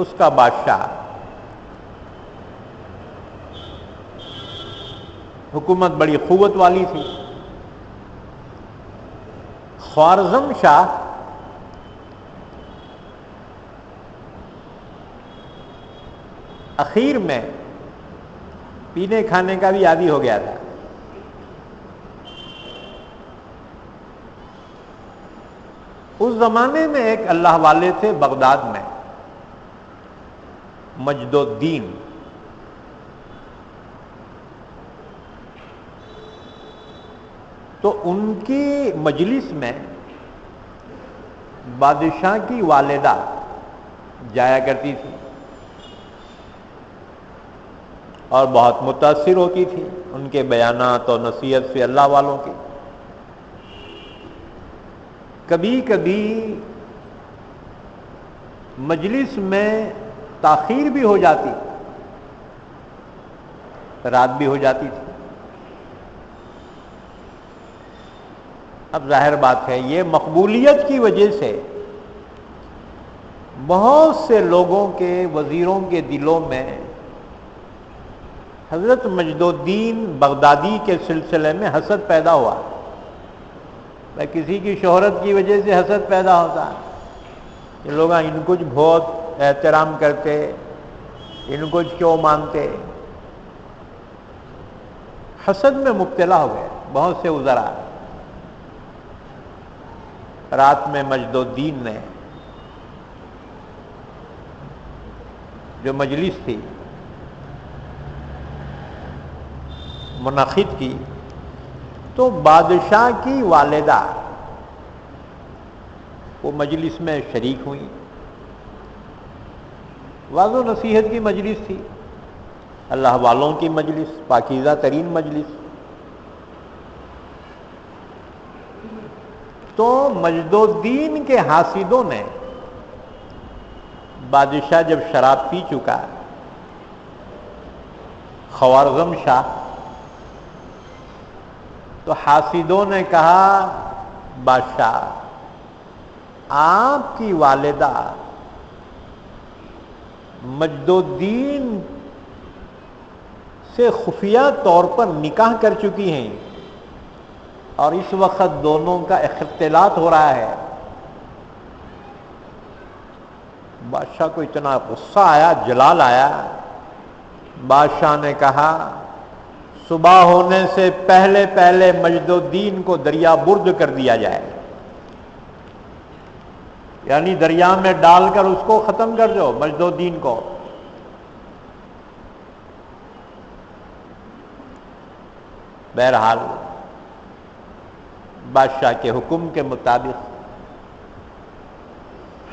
اس کا بادشاہ، حکومت بڑی قوت والی تھی۔ خوارزم شاہ اخیر میں پینے کھانے کا بھی عادی ہو گیا تھا۔ اس زمانے میں ایک اللہ والے تھے بغداد میں، مجد الدین۔ تو ان کی مجلس میں بادشاہ کی والدہ جایا کرتی تھی اور بہت متاثر ہوتی تھی ان کے بیانات اور نصیحت سے اللہ والوں کی۔ کبھی کبھی مجلس میں تاخیر بھی ہو جاتی، رات بھی ہو جاتی تھی۔ اب ظاہر بات ہے یہ مقبولیت کی وجہ سے بہت سے لوگوں کے، وزیروں کے دلوں میں حضرت مجد الدین بغدادی کے سلسلے میں حسد پیدا ہوا۔ کسی کی شہرت کی وجہ سے حسد پیدا ہوتا ہے، یہ لوگ ان کو بہت احترام کرتے، ان کو کیوں مانتے، حسد میں مبتلا ہو گئے بہت سے وزراء۔ رات میں مجد الدین نے جو مجلس تھی منعقد کی تو بادشاہ کی والدہ وہ مجلس میں شریک ہوئیں۔ واضح و نصیحت کی مجلس تھی، اللہ والوں کی مجلس، پاکیزہ ترین مجلس۔ تو مجد الدین کے حاسدوں نے، بادشاہ جب شراب پی چکا، خوارزم شاہ، تو حاسدوں نے کہا بادشاہ آپ کی والدہ مجد الدین سے خفیہ طور پر نکاح کر چکی ہیں اور اس وقت دونوں کا اختلاط ہو رہا ہے، بادشاہ کو اتنا غصہ آیا، جلال آیا. بادشاہ نے کہا صبح ہونے سے پہلے پہلے مجد الدین کو دریا برد کر دیا جائے، یعنی دریا میں ڈال کر اس کو ختم کر دو، مجد الدین کو. بہرحال بادشاہ کے حکم کے مطابق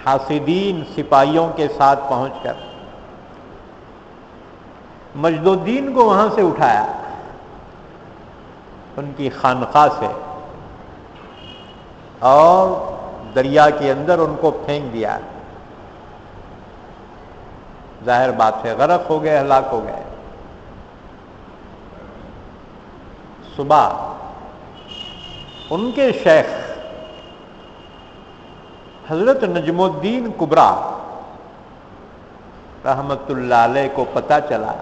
حاسدین سپاہیوں کے ساتھ پہنچ کر مجد الدین کو وہاں سے اٹھایا، ان کی خانقاہ سے، اور دریا کے اندر ان کو پھینک دیا. ظاہر بات ہے غرق ہو گئے، ہلاک ہو گئے. صبح ان کے شیخ حضرت نجم الدین کبریٰ رحمت اللہ علیہ کو پتہ چلا.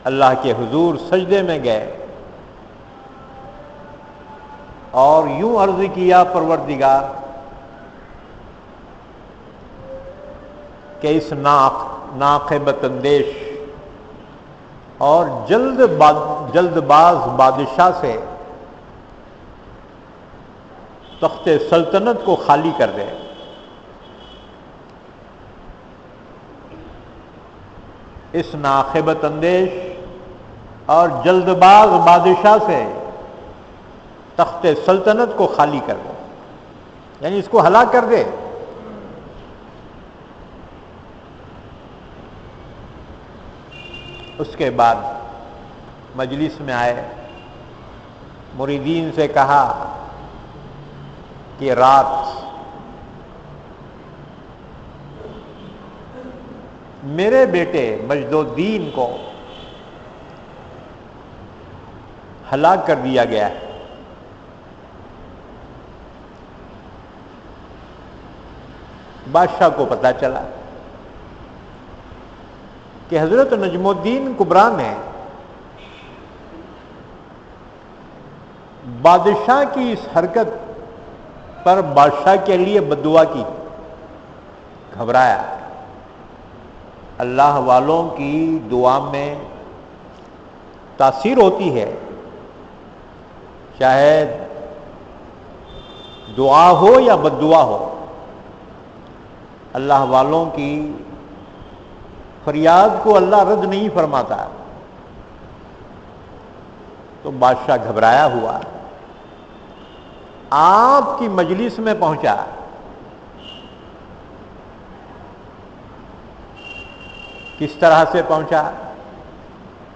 اللہ کے حضور سجدے میں گئے اور یوں عرض کیا پروردگار کہ اس ناقبت اندیش اور جلد باز بادشاہ سے تخت سلطنت کو خالی کر دے. اس ناقبت اندیش اور جلد باز بادشاہ سے تخت سلطنت کو خالی کر دے، یعنی اس کو ہلاک کر دے. اس کے بعد مجلس میں آئے، مریدین سے کہا کہ رات میرے بیٹے مجد الدین کو ہلاک کر دیا گیا ہے. بادشاہ کو پتہ چلا کہ حضرت نجم الدین کبریٰ نے بادشاہ کی اس حرکت پر بادشاہ کے لیے بددعا کی. گھبرایا. اللہ والوں کی دعا میں تاثیر ہوتی ہے، چاہے دعا ہو یا بددعا ہو. اللہ والوں کی فریاد کو اللہ رد نہیں فرماتا. تو بادشاہ گھبرایا ہوا آپ کی مجلس میں پہنچا. کس طرح سے پہنچا؟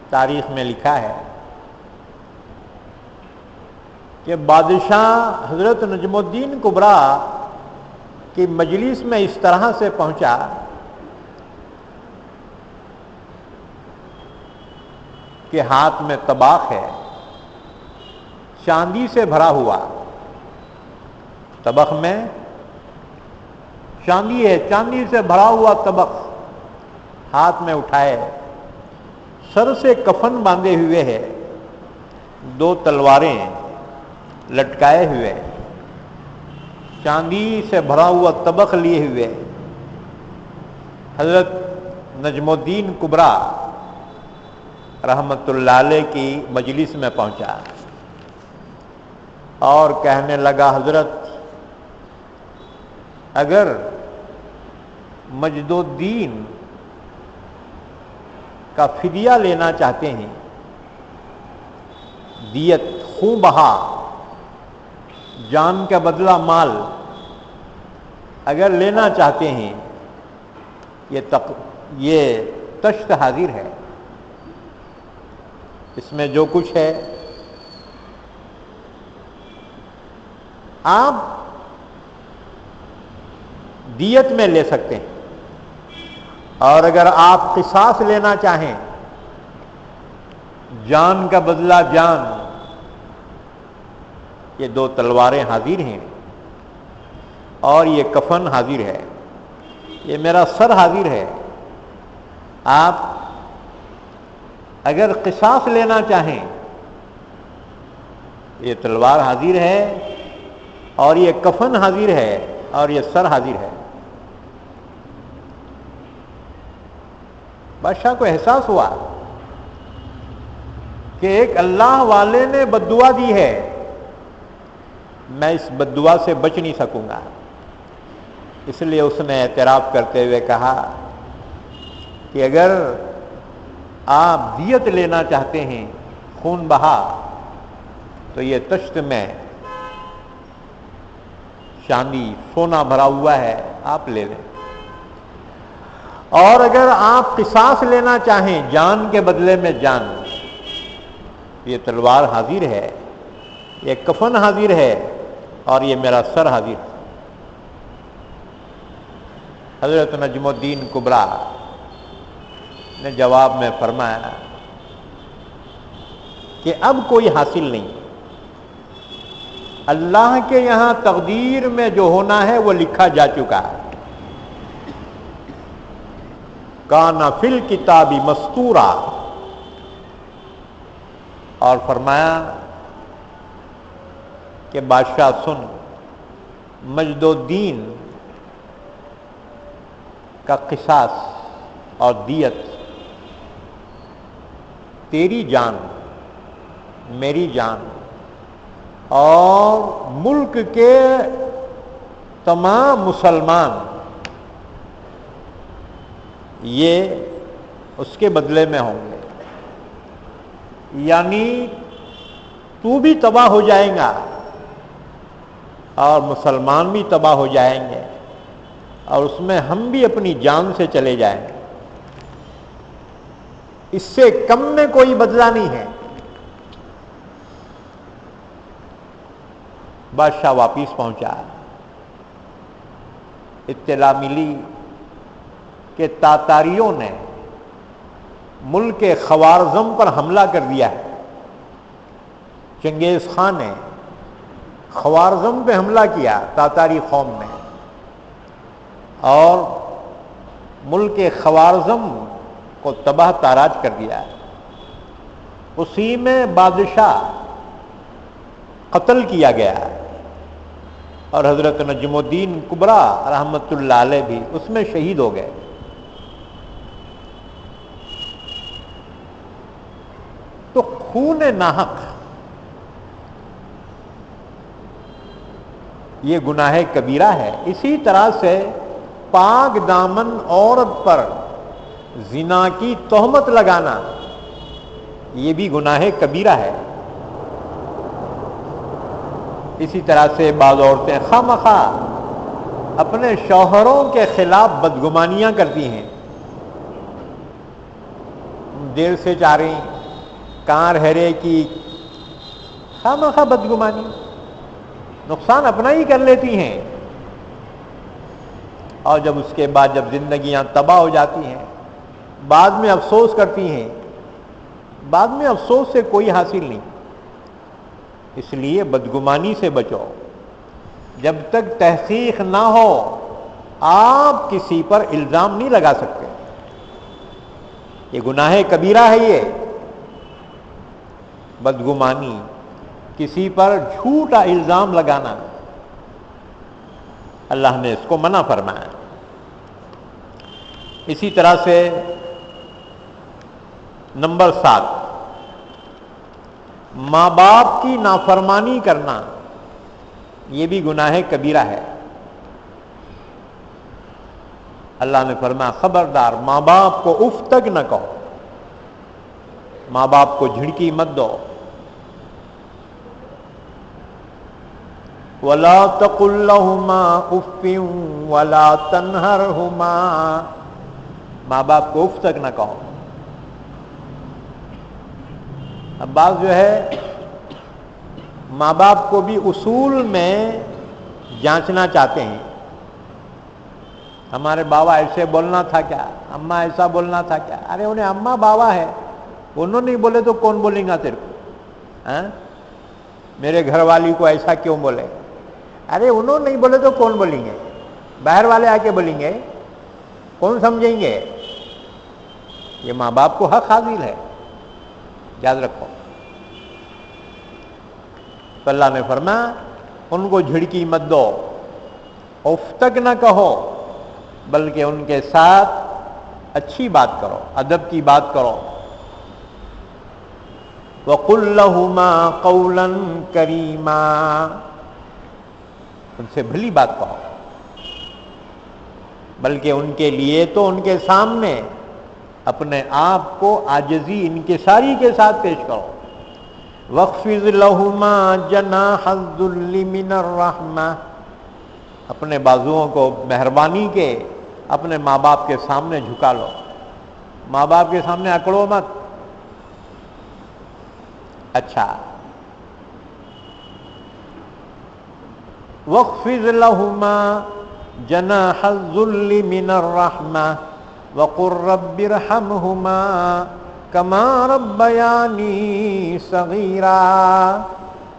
تاریخ میں لکھا ہے کہ بادشاہ حضرت نجم الدین کبریٰ کی مجلس میں اس طرح سے پہنچا کہ ہاتھ میں طباخ ہے، چاندی سے بھرا ہوا. طبق میں چاندی ہے، چاندی سے بھرا ہوا طبق ہاتھ میں اٹھائے، سر سے کفن باندھے ہوئے ہے، 2 تلواریں لٹکائے ہوئے، چاندی سے بھرا ہوا طبق لیے ہوئے حضرت نجم الدین کبریٰ رحمت اللہ علیہ کی مجلس میں پہنچا اور کہنے لگا حضرت اگر مجد الدین کا فدیہ لینا چاہتے ہیں، دیت خون بہا، جان کا بدلہ مال اگر لینا چاہتے ہیں، یہ تشت حاضر ہے، اس میں جو کچھ ہے آپ دیت میں لے سکتے ہیں، اور اگر آپ قصاص لینا چاہیں، جان کا بدلہ جان، یہ 2 تلواریں حاضر ہیں اور یہ کفن حاضر ہے، یہ میرا سر حاضر ہے. آپ اگر قصاص لینا چاہیں، یہ تلوار حاضر ہے اور یہ کفن حاضر ہے اور یہ سر حاضر ہے۔ بادشاہ کو احساس ہوا کہ ایک اللہ والے نے بد دعا دی ہے، میں اس بد دعا سے بچ نہیں سکوں گا، اس لیے اس نے اعتراف کرتے ہوئے کہا کہ اگر آپ دیت لینا چاہتے ہیں خون بہا تو یہ تشت میں چاندی سونا بھرا ہوا ہے، آپ لے لیں، اور اگر آپ قصاص لینا چاہیں جان کے بدلے میں جان، یہ تلوار حاضر ہے، یہ کفن حاضر ہے اور یہ میرا سر حاضر ہے۔ حضرت نجم الدین کبریٰ نے جواب میں فرمایا کہ اب کوئی حاصل نہیں، اللہ کے یہاں تقدیر میں جو ہونا ہے وہ لکھا جا چکا ہے، کان فی الکتاب مستورا، اور فرمایا کہ بادشاہ سن، مجد الدین کا قصاص اور دیت تیری جان، میری جان اور ملک کے تمام مسلمان یہ اس کے بدلے میں ہوں گے، یعنی تو بھی تباہ ہو جائے گا اور مسلمان بھی تباہ ہو جائیں گے، اور اس میں ہم بھی اپنی جان سے چلے جائیں گے، اس سے کم میں کوئی بدلہ نہیں ہے۔ بادشاہ واپس پہنچا، اطلاع ملی کہ تاتاریوں نے ملک خوارزم پر حملہ کر دیا ہے، چنگیز خان نے خوارزم پہ حملہ کیا تاتاری قوم نے، اور ملک خوارزم کو تباہ تاراج کر دیا ہے، اسی میں بادشاہ قتل کیا گیا ہے، اور حضرت نجم الدین کبریٰ رحمۃ اللہ علیہ بھی اس میں شہید ہو گئے۔ تو خون ناحق یہ گناہ کبیرہ ہے۔ اسی طرح سے پاک دامن عورت پر زنا کی تہمت لگانا یہ بھی گناہ کبیرہ ہے۔ اسی طرح سے بعض عورتیں خواہ اپنے شوہروں کے خلاف بدگمانیاں کرتی ہیں، دیر سے جا رہی کہاں رہ رہے کی خواہ بدگمانی، نقصان اپنا ہی کر لیتی ہیں، اور جب اس کے بعد جب زندگیاں تباہ ہو جاتی ہیں بعد میں افسوس کرتی ہیں، بعد میں افسوس سے کوئی حاصل نہیں۔ اس لیے بدگمانی سے بچو، جب تک تحقیق نہ ہو آپ کسی پر الزام نہیں لگا سکتے، یہ گناہ کبیرہ ہے۔ یہ بدگمانی، کسی پر جھوٹا الزام لگانا، اللہ نے اس کو منع فرمایا۔ اسی طرح سے نمبر 7، ماں باپ کی نافرمانی کرنا یہ بھی گناہ کبیرہ ہے۔ اللہ نے فرمایا خبردار ماں باپ کو اف تک نہ کہو، ماں باپ کو جھڑکی مت دو، وَلَا تَقُلْ لَهُمَا اُفٍّ وَلَا تَنْهَرْهُمَا، ماں باپ کو اف تک نہ کہو۔ اب بعض جو ہے ماں باپ کو بھی اصول میں جانچنا چاہتے ہیں، ہمارے بابا ایسے بولنا تھا کیا، اماں ایسا بولنا تھا کیا، ارے انہیں اماں بابا ہے، انہوں نہیں بولے تو کون بولیں گا تیرے کو، میرے گھر والی کو ایسا کیوں بولے، ارے انہوں نہیں بولے تو کون بولیں گے، باہر والے آ کے بولیں گے، کون سمجھیں گے۔ یہ ماں باپ کو حق حاصل ہے، یاد رکھو۔ تو اللہ نے فرمایا ان کو جھڑکی مت دو، اف تک نہ کہو، بلکہ ان کے ساتھ اچھی بات کرو، ادب کی بات کرو۔ وَقُلْ لَهُمَا قَوْلًا كَرِيمًا، ان سے بھلی بات کہو، بلکہ ان کے لیے تو ان کے سامنے اپنے آپ کو عاجزی انکساری کے ساتھ پیش کرو۔ وَاخْفِضْ لَهُمَا جَنَاحَ الذُّلِّ مِنَ الرَّحْمَةِ، اپنے بازوؤں کو مہربانی کے اپنے ماں باپ کے سامنے جھکا لو، ماں باپ کے سامنے اکڑو مت۔ اچھا، وَاخْفِضْ لَهُمَا جَنَاحَ الذُّلِّ مِنَ الرَّحْمَةِ وَقُلْ رَبِّ ارْحَمْهُمَا كَمَا رَبَّيَانِي صَغِيرًا،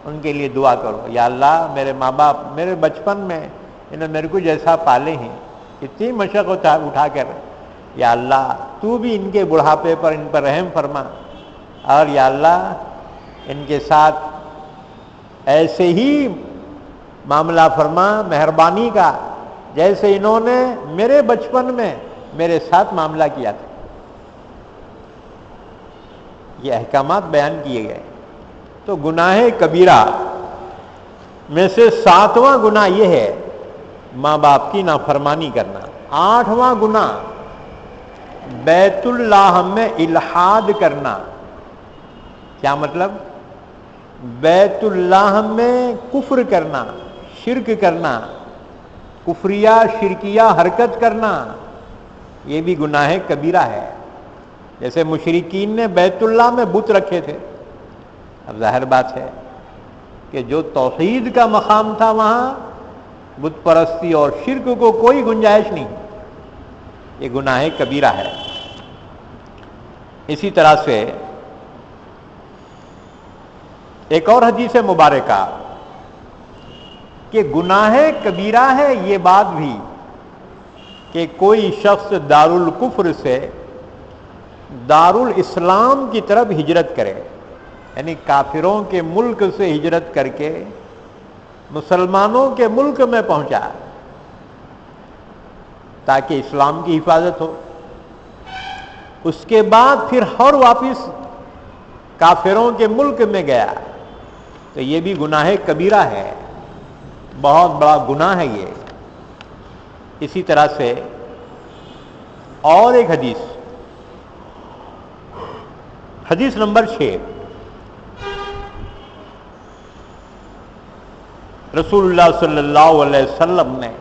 ان کے لیے دعا کرو، یا اللہ میرے ماں باپ میرے بچپن میں انہوں نے میرے کو جیسا پالے ہیں، اتنی مشقت اٹھا کر، یا اللہ تو بھی ان کے بڑھاپے پر ان پر رحم فرما، اور یا اللہ ان کے ساتھ ایسے ہی معاملہ فرما مہربانی کا جیسے انہوں نے میرے بچپن میں میرے ساتھ معاملہ کیا تھا۔ یہ احکامات بیان کیے گئے۔ تو گناہ کبیرہ میں سے 7واں گناہ یہ ہے ماں باپ کی نافرمانی کرنا۔ 8واں گناہ بیت اللہ میں الحاد کرنا۔ کیا مطلب؟ بیت اللہ میں کفر کرنا، شرک کرنا، کفریہ شرکیہ حرکت کرنا، یہ بھی گناہ کبیرہ ہے۔ جیسے مشرکین نے بیت اللہ میں بت رکھے تھے، اب ظاہر بات ہے کہ جو توحید کا مقام تھا وہاں بت پرستی اور شرک کو کوئی گنجائش نہیں، یہ گناہ کبیرہ ہے۔ اسی طرح سے ایک اور حدیث مبارکہ کہ گناہ کبیرہ ہے یہ بات بھی کہ کوئی شخص دارالکفر سے دارالاسلام کی طرف ہجرت کرے، یعنی کافروں کے ملک سے ہجرت کر کے مسلمانوں کے ملک میں پہنچا تاکہ اسلام کی حفاظت ہو، اس کے بعد پھر اور واپس کافروں کے ملک میں گیا، تو یہ بھی گناہ کبیرہ ہے، بہت بڑا گناہ ہے یہ۔ اسی طرح سے اور ایک حدیث نمبر 6، رسول اللہ صلی اللہ علیہ وسلم نے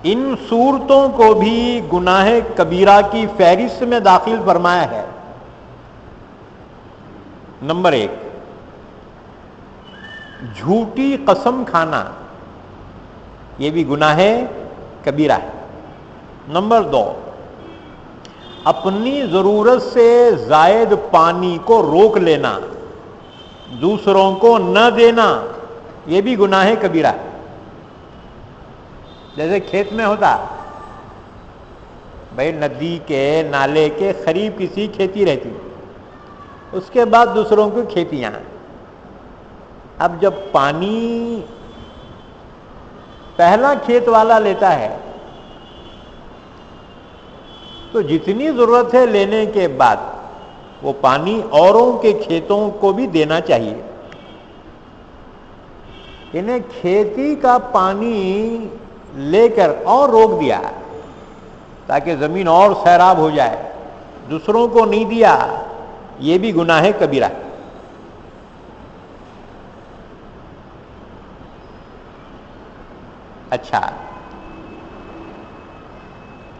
ان صورتوں کو بھی گناہ کبیرہ کی فہرست میں داخل فرمایا ہے۔ نمبر 1، جھوٹی قسم کھانا، یہ بھی گناہ کبیرہ ہے۔ نمبر 2، اپنی ضرورت سے زائد پانی کو روک لینا، دوسروں کو نہ دینا، یہ بھی گناہ کبیرہ ہے۔ جیسے کھیت میں ہوتا بھائی، ندی کے نالے کے قریب کسی کھیتی رہتی، اس کے بعد دوسروں کی کھیتیاں، اب جب پانی پہلا کھیت والا لیتا ہے تو جتنی ضرورت ہے لینے کے بعد وہ پانی اوروں کے کھیتوں کو بھی دینا چاہیے۔ انہیں کھیتی کا پانی لے کر اور روک دیا تاکہ زمین اور سیراب ہو جائے، دوسروں کو نہیں دیا، یہ بھی گناہ کبیرہ ہے۔ اچھا،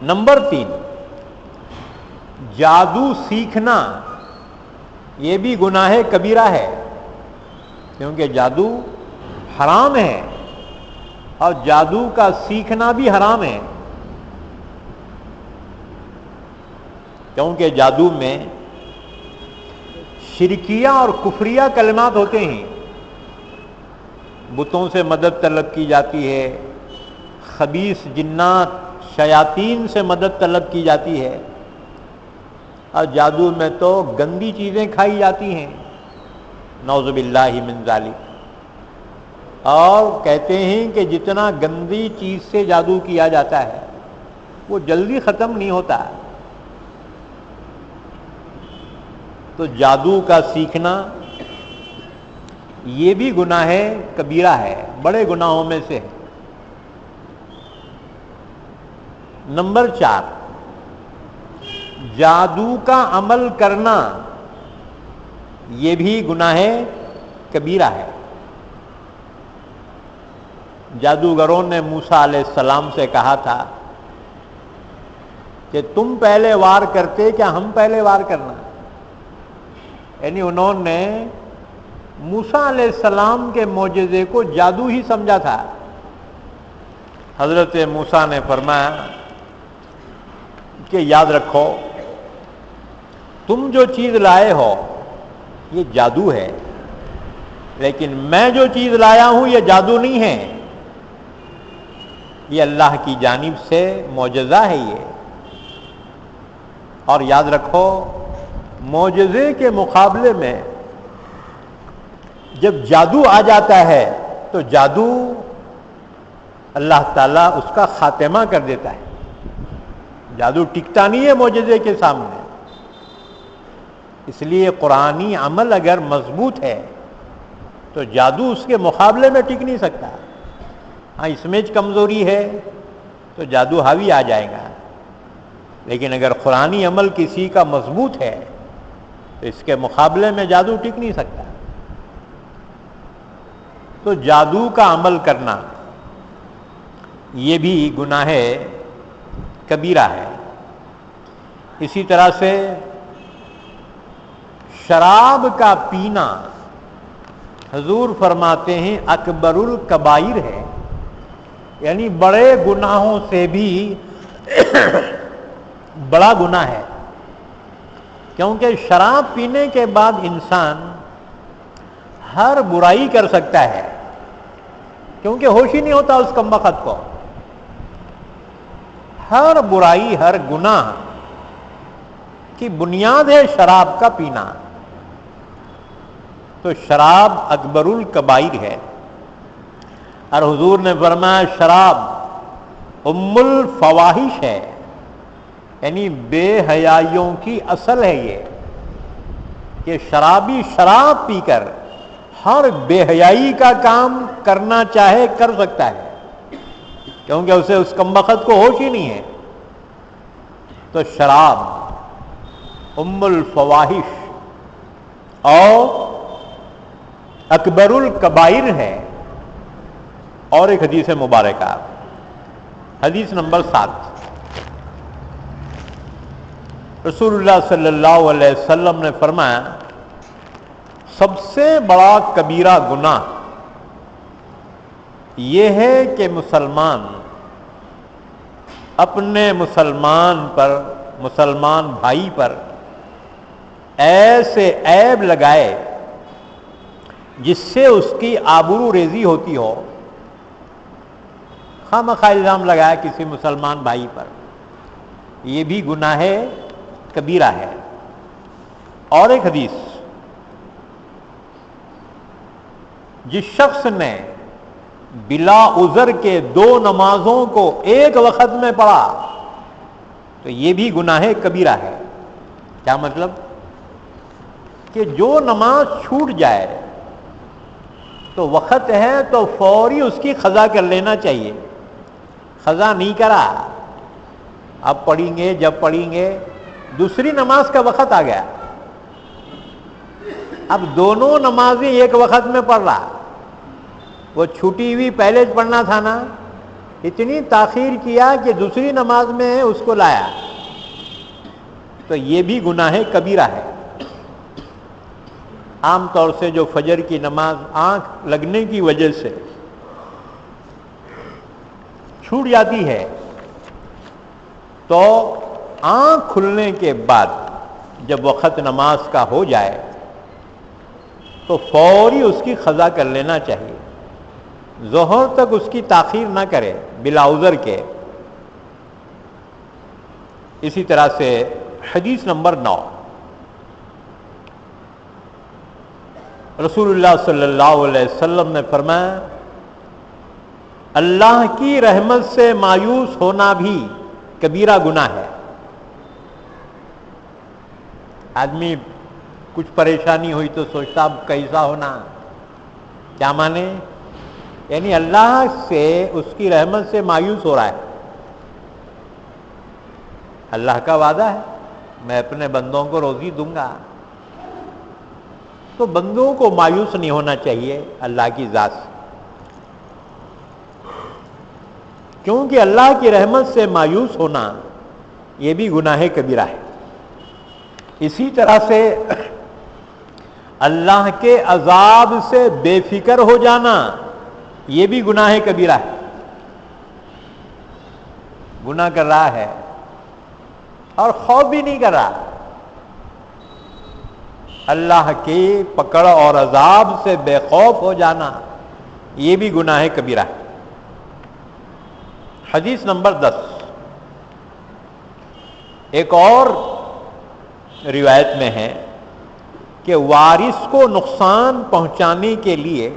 نمبر 3، جادو سیکھنا، یہ بھی گناہ کبیرہ ہے، کیونکہ جادو حرام ہے اور جادو کا سیکھنا بھی حرام ہے، کیونکہ جادو میں شرکیہ اور کفریہ کلمات ہوتے ہیں، بتوں سے مدد طلب کی جاتی ہے، خبیث جنات شیاطین سے مدد طلب کی جاتی ہے، اور جادو میں تو گندی چیزیں کھائی جاتی ہیں، نعوذ باللہ من ذالک۔ اور کہتے ہیں کہ جتنا گندی چیز سے جادو کیا جاتا ہے وہ جلدی ختم نہیں ہوتا. تو جادو کا سیکھنا یہ بھی گناہ کبیرہ ہے، بڑے گناہوں میں سے ہے. نمبر 4، جادو کا عمل کرنا یہ بھی گناہ کبیرہ ہے. جادوگروں نے موسیٰ علیہ السلام سے کہا تھا کہ تم پہلے وار کرتے کیا ہم پہلے وار کرنا، یعنی انہوں نے موسیٰ علیہ السلام کے معجزے کو جادو ہی سمجھا تھا. حضرت موسیٰ نے فرمایا کہ یاد رکھو تم جو چیز لائے ہو یہ جادو ہے، لیکن میں جو چیز لایا ہوں یہ جادو نہیں ہے، یہ اللہ کی جانب سے معجزہ ہے یہ. اور یاد رکھو معجزے کے مقابلے میں جب جادو آ جاتا ہے تو جادو اللہ تعالیٰ اس کا خاتمہ کر دیتا ہے. جادو ٹکتا نہیں ہے معجزے کے سامنے. اس لیے قرآنی عمل اگر مضبوط ہے تو جادو اس کے مقابلے میں ٹک نہیں سکتا. ہاں اس میں کمزوری ہے تو جادو حاوی آ جائے گا، لیکن اگر قرآنی عمل کسی کا مضبوط ہے تو اس کے مقابلے میں جادو ٹک نہیں سکتا. تو جادو کا عمل کرنا یہ بھی گناہ کبیرہ ہے. اسی طرح سے شراب کا پینا حضور فرماتے ہیں اکبر الکبائر ہے، یعنی بڑے گناہوں سے بھی بڑا گناہ ہے. کیونکہ شراب پینے کے بعد انسان ہر برائی کر سکتا ہے، کیونکہ ہوش ہی نہیں ہوتا اس کمبخت کو. ہر برائی ہر گناہ کی بنیاد ہے شراب کا پینا. تو شراب اکبر الکبائر ہے. اور حضور نے فرمایا شراب ام الفواحش ہے، یعنی بے حیائیوں کی اصل ہے یہ، کہ شرابی شراب پی کر ہر بے حیائی کا کام کرنا چاہے کر سکتا ہے، کیونکہ اسے اس کمبخت کو ہوش ہی نہیں ہے. تو شراب ام الفواحش اور اکبر الکبائر ہے. اور ایک حدیث مبارکہ، حدیث نمبر 7، رسول اللہ صلی اللہ علیہ وسلم نے فرمایا سب سے بڑا کبیرہ گناہ یہ ہے کہ مسلمان اپنے مسلمان بھائی پر ایسے عیب لگائے جس سے اس کی آبرو ریزی ہوتی ہو. خواہ الزام لگایا کسی مسلمان بھائی پر، یہ بھی گناہ کبیرہ ہے. اور ایک حدیث، جس شخص نے بلا عذر کے 2 نمازوں کو ایک وقت میں پڑھا تو یہ بھی گناہ کبیرہ ہے. کیا مطلب؟ کہ جو نماز چھوٹ جائے تو وقت ہے تو فوری اس کی قضا کر لینا چاہیے. قضا نہیں کرا، اب پڑھیں گے، جب پڑھیں گے، دوسری نماز کا وقت آ گیا، اب دونوں نمازیں ایک وقت میں پڑھ رہا، وہ چھوٹی ہوئی پہلے پڑھنا تھا نا، اتنی تاخیر کیا کہ دوسری نماز میں اس کو لایا، تو یہ بھی گناہ کبیرہ ہے. عام طور سے جو فجر کی نماز آنکھ لگنے کی وجہ سے چھوٹ جاتی ہے، تو آنکھ کھلنے کے بعد جب وقت نماز کا ہو جائے تو فوری اس کی قضا کر لینا چاہیے. ظہر تک اس کی تاخیر نہ کرے بلا عذر کے. اسی طرح سے حدیث نمبر 9، رسول اللہ صلی اللہ علیہ وسلم نے فرمایا اللہ کی رحمت سے مایوس ہونا بھی کبیرہ گناہ ہے۔ آدمی کچھ پریشانی ہوئی تو سوچتا اب کیسا ہونا، کیا مانے؟ یعنی اللہ سے، اس کی رحمت سے مایوس ہو رہا ہے۔ اللہ کا وعدہ ہے میں اپنے بندوں کو روزی دوں گا، تو بندوں کو مایوس نہیں ہونا چاہیے اللہ کی ذات سے، کیونکہ اللہ کی رحمت سے مایوس ہونا یہ بھی گناہ کبیرہ ہے۔ اسی طرح سے اللہ کے عذاب سے بے فکر ہو جانا یہ بھی گناہ کبیرہ ہے۔ گناہ کر رہا ہے اور خوف بھی نہیں کر رہا، اللہ کی پکڑ اور عذاب سے بے خوف ہو جانا یہ بھی گناہ کبیرہ ہے۔ حدیث نمبر 10، ایک اور روایت میں ہے کہ وارث کو نقصان پہنچانے کے لیے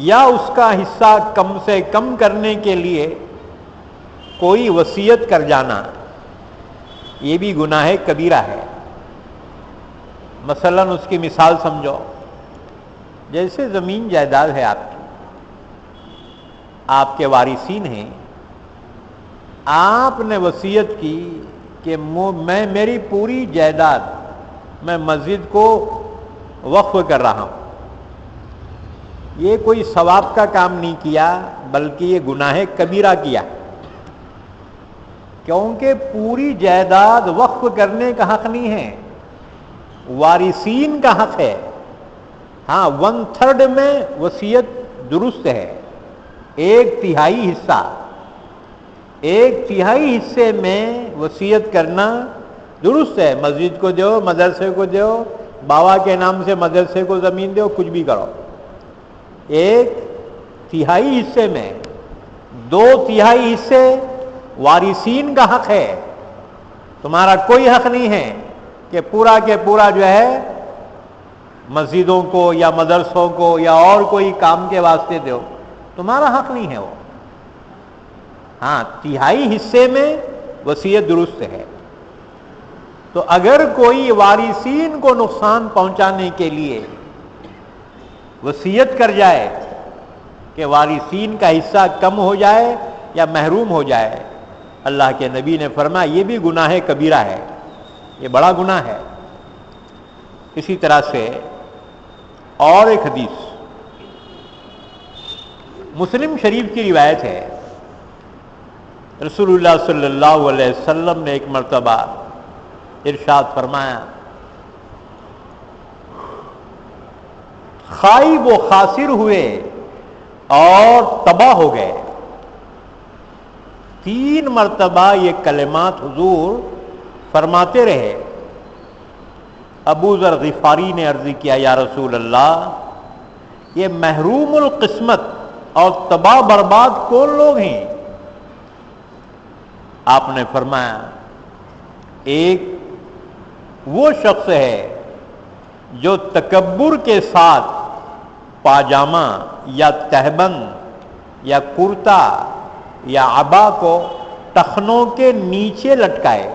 یا اس کا حصہ کم سے کم کرنے کے لیے کوئی وصیت کر جانا یہ بھی گناہ کبیرہ ہے۔ مثلا اس کی مثال سمجھو، جیسے زمین جائیداد ہے آپ کے وارثین ہیں، آپ نے وصیت کی کہ میں میری پوری جائیداد میں مسجد کو وقف کر رہا ہوں، یہ کوئی ثواب کا کام نہیں کیا بلکہ یہ گناہ کبیرہ کیا، کیونکہ پوری جائیداد وقف کرنے کا حق نہیں ہے، وارثین کا حق ہے۔ ہاں 1/3 میں وصیت درست ہے، 1/3 حصہ، 1/3 حصے میں وصیت کرنا درست ہے۔ مسجد کو دو، مدرسے کو دو، بابا کے نام سے مدرسے کو زمین دو، کچھ بھی کرو، 1/3 حصے میں 2/3 حصے وارثین کا حق ہے۔ تمہارا کوئی حق نہیں ہے کہ پورا کے پورا جو ہے مسجدوں کو یا مدرسوں کو یا اور کوئی کام کے واسطے دو، تمہارا حق نہیں ہے وہ۔ ہاں 1/3 حصے میں وصیت درست ہے۔ تو اگر کوئی وارثین کو نقصان پہنچانے کے لیے وصیت کر جائے کہ وارثین کا حصہ کم ہو جائے یا محروم ہو جائے، اللہ کے نبی نے فرمایا یہ بھی گناہ کبیرہ ہے، یہ بڑا گناہ ہے۔ اسی طرح سے اور ایک حدیث مسلم شریف کی روایت ہے، رسول اللہ صلی اللہ علیہ وسلم نے ایک مرتبہ ارشاد فرمایا، خائب و خاسر ہوئے اور تباہ ہو گئے۔ 3 مرتبہ یہ کلمات حضور فرماتے رہے۔ ابو ذر غفاری نے عرض کیا یا رسول اللہ، یہ محروم القسمت اور تباہ برباد کون لوگ ہیں؟ آپ نے فرمایا ایک وہ شخص ہے جو تکبر کے ساتھ پاجامہ یا تہبند یا کرتا یا عبا کو ٹخنوں کے نیچے لٹکائے،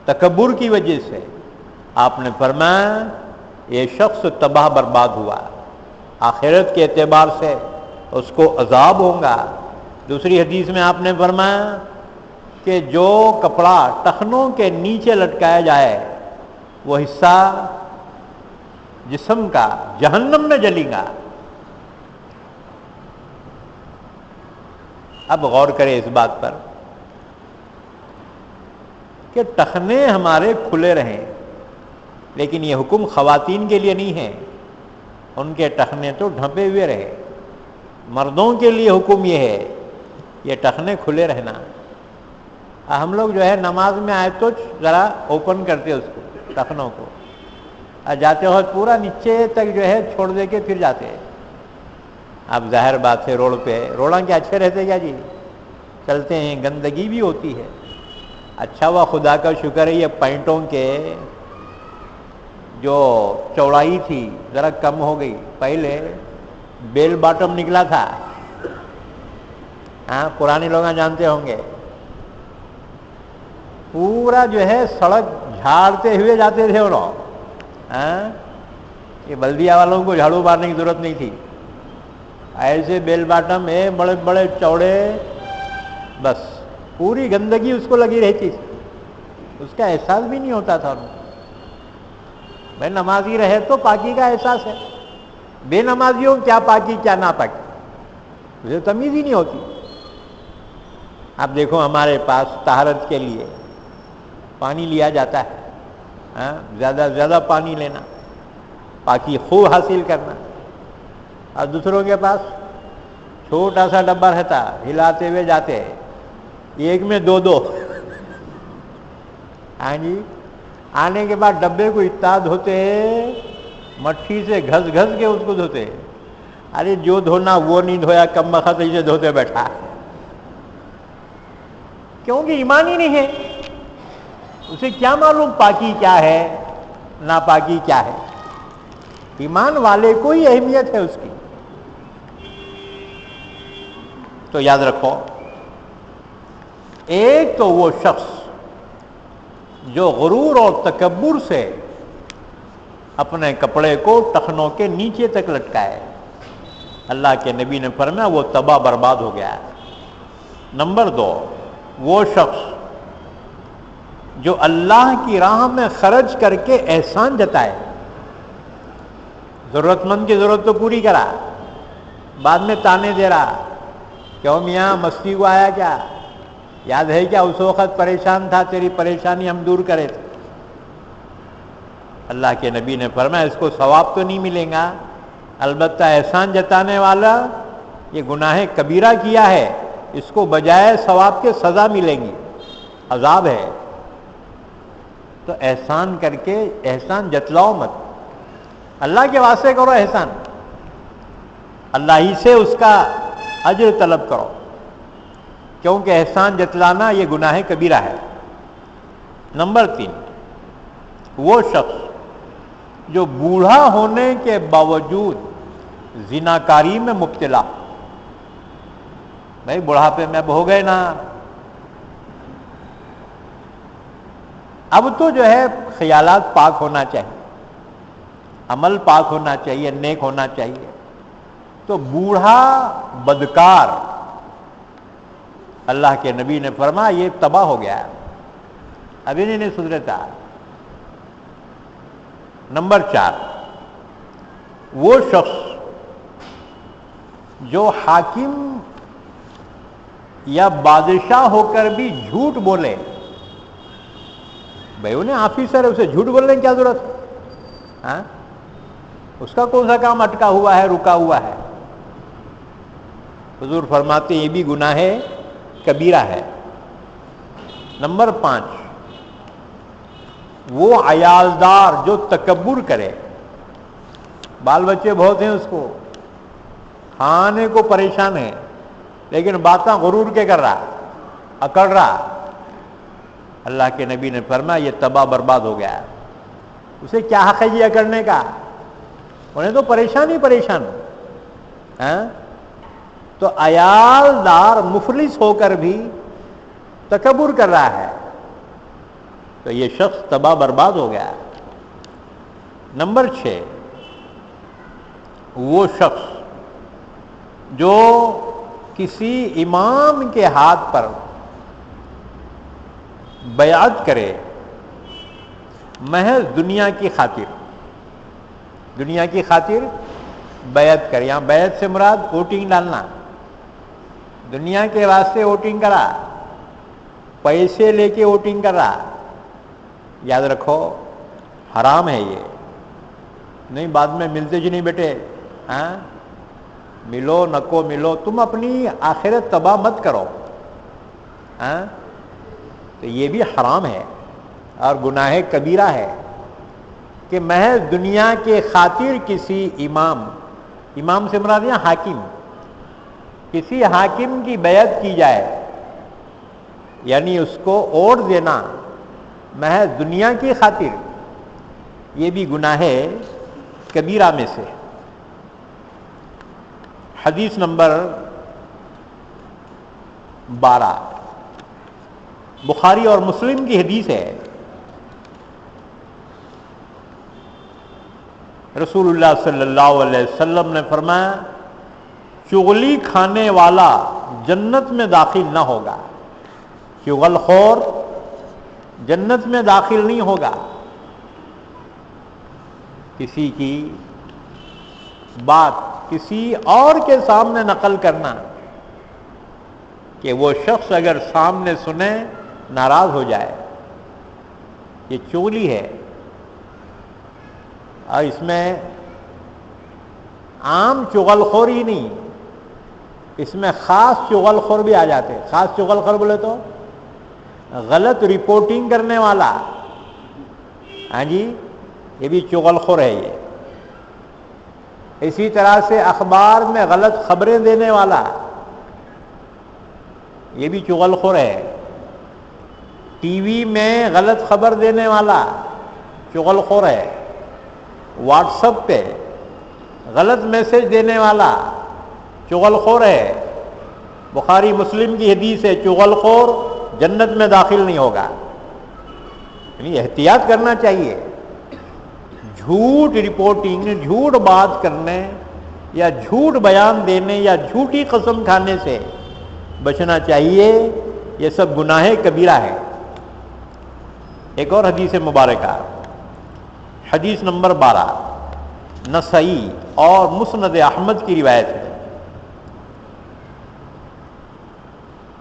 تکبر کی وجہ سے۔ آپ نے فرمایا یہ شخص تباہ برباد ہوا، آخرت کے اعتبار سے اس کو عذاب ہوگا۔ دوسری حدیث میں آپ نے فرمایا کہ جو کپڑا ٹخنوں کے نیچے لٹکایا جائے وہ حصہ جسم کا جہنم میں جلے گا۔ اب غور کریں اس بات پر کہ ٹخنے ہمارے کھلے رہیں، لیکن یہ حکم خواتین کے لیے نہیں ہے، ان کے ٹخنے تو ڈھپے ہوئے رہے۔ مردوں کے لیے حکم یہ ہے یہ ٹخنے کھلے رہنا۔ ہم لوگ جو ہے نماز میں آئے تو ذرا اوپن کرتے اس کو، ٹخنوں کو، جاتے وقت پورا نیچے تک جو ہے چھوڑ دے کے پھر جاتے ہیں۔ اب ظاہر بات ہے روڈ پہ روڑاں کیا اچھے رہتے کیا جی، چلتے ہیں گندگی بھی ہوتی ہے۔ اچھا ہوا خدا کا شکر ہے یہ پینٹوں کے جو چوڑائی تھی ذرا کم ہو گئی. پہلے بیل باٹم نکلا تھا, ہاں پرانے لوگ جانتے ہوں گے. پورا جو ہے سڑک جھاڑتے ہوئے جاتے تھے وہ لوگ. یہ بلدیہ والوں کو جھاڑو مارنے کی ضرورت نہیں تھی. ایسے بیل باٹم ہے بڑے بڑے چوڑے, بس پوری گندگی اس کو لگی رہتی تھی, اس کا احساس بھی نہیں ہوتا تھا. بھائی نمازی رہے تو پاکی کا احساس ہے, بے نمازیوں کیا پاکی کیا ناپاکی, اسے تمیز ہی نہیں ہوتی. اب دیکھو ہمارے پاس طہارت کے لیے پانی لیا جاتا ہے, زیادہ سے زیادہ پانی لینا, پاکی خوب حاصل کرنا. اور دوسروں کے پاس چھوٹا سا ڈبہ رہتا, ہلاتے ہوئے جاتے, ایک میں دو دو. ہاں جی, آنے کے بعد ڈبے کو اتنا دھوتے, مٹھی سے گھس گھس کے اس کو دھوتے. ارے جو دھونا وہ نہیں دھویا, کم بخت اسے دھوتے بیٹھا, کیونکہ ایمان ہی نہیں ہے. اسے کیا معلوم پاکی کیا ہے ناپاکی کیا ہے. ایمان والے کو ہی اہمیت ہے اس کی. تو یاد رکھو, ایک تو وہ شخص جو غرور اور تکبر سے اپنے کپڑے کو ٹخنوں کے نیچے تک لٹکائے, اللہ کے نبی نے فرمایا وہ تباہ برباد ہو گیا ہے. نمبر دو, وہ شخص جو اللہ کی راہ میں خرچ کر کے احسان جتائے, ضرورت مند کی ضرورت تو پوری کرا, بعد میں تانے دے رہا, کیوں میاں مستی کو آیا کیا, یاد ہے کیا اس وقت پریشان تھا, تیری پریشانی ہم دور کرے تھے. اللہ کے نبی نے فرمایا اس کو ثواب تو نہیں ملے گا, البتہ احسان جتانے والا یہ گناہ کبیرہ کیا ہے, اس کو بجائے ثواب کے سزا ملیں گی, عذاب ہے. تو احسان کر کے احسان جتلاؤ مت, اللہ کے واسطے کرو احسان, اللہ ہی سے اس کا اجر طلب کرو, کیونکہ احسان جتلانا یہ گناہ کبیرہ ہے. نمبر 3, وہ شخص جو بوڑھا ہونے کے باوجود زناکاری میں مبتلا. بھائی بڑھاپے میں اب ہو گئے نا, اب تو جو ہے خیالات پاک ہونا چاہیے, عمل پاک ہونا چاہیے, نیک ہونا چاہیے. تو بوڑھا بدکار, اللہ کے نبی نے فرمایا یہ تباہ ہو گیا ہے, ابھی نہیں سدھرتا. نمبر 4, وہ شخص جو حاکم یا بادشاہ ہو کر بھی جھوٹ بولے. بھائی انہیں آفیسر ہے, اسے جھوٹ بولنے کی کیا ضرورت ہے, اس کا کون سا کام اٹکا ہوا ہے, رکا ہوا ہے. حضور فرماتے یہ بھی گناہ کبیرہ ہے. نمبر 5, وہ عیالدار جو تکبر کرے, بال بچے بہت ہیں اس کو, کھانے کو پریشان ہے, لیکن باتیں غرور کے کر رہا, اکڑ رہا. اللہ کے نبی نے فرمایا یہ تباہ برباد ہو گیا ہے. اسے کیا حق ہے یہ اکڑنے کا, انہیں تو پریشان ہی پریشان. تو عیالدار مفلس ہو کر بھی تکبر کر رہا ہے, تو یہ شخص تباہ برباد ہو گیا. نمبر 6, وہ شخص جو کسی امام کے ہاتھ پر بیعت کرے محض دنیا کی خاطر, دنیا کی خاطر بیعت کرے. یہاں بیعت سے مراد ووٹنگ ڈالنا, دنیا کے واسطے ووٹنگ کرا, پیسے لے کے ووٹنگ کر رہا. یاد رکھو حرام ہے یہ. نہیں بعد میں ملتے جی نہیں بیٹے, ملو نکو ملو, تم اپنی آخرت تباہ مت کرو. تو یہ بھی حرام ہے اور گناہ کبیرہ ہے کہ محض دنیا کے خاطر کسی امام, امام سے مراد یہاں حاکم, کسی حاکم کی بیعت کی جائے, یعنی اس کو ووٹ دینا محض دنیا کی خاطر. یہ بھی گناہ کبیرہ میں سے۔ حدیث نمبر 12 بخاری اور مسلم کی حدیث ہے۔ رسول اللہ صلی اللہ علیہ وسلم نے فرمایا چغلی کھانے والا جنت میں داخل نہ ہوگا، چغل خور جنت میں داخل نہیں ہوگا۔ کسی کی بات کسی اور کے سامنے نقل کرنا کہ وہ شخص اگر سامنے سنے ناراض ہو جائے، یہ چغلی ہے۔ اور اس میں عام چغل خور ہی نہیں، اس میں خاص چغل خور بھی آ جاتے۔ خاص چغل خور بولے تو غلط رپورٹنگ کرنے والا، ہاں جی، یہ بھی چغل خور ہے۔ یہ اسی طرح سے اخبار میں غلط خبریں دینے والا، یہ بھی چغل خور ہے۔ ٹی وی میں غلط خبر دینے والا چغل خور ہے۔ واٹس ایپ پہ غلط میسج دینے والا چغل خور ہے۔ بخاری مسلم کی حدیث ہے چغل خور جنت میں داخل نہیں ہوگا۔ یعنی احتیاط کرنا چاہیے، جھوٹ رپورٹنگ، جھوٹ بات کرنے یا جھوٹ بیان دینے یا جھوٹی قسم کھانے سے بچنا چاہیے۔ یہ سب گناہ کبیرہ ہے۔ ایک اور حدیث مبارکہ، حدیث نمبر 12 نسائی اور مسند احمد کی روایت ہے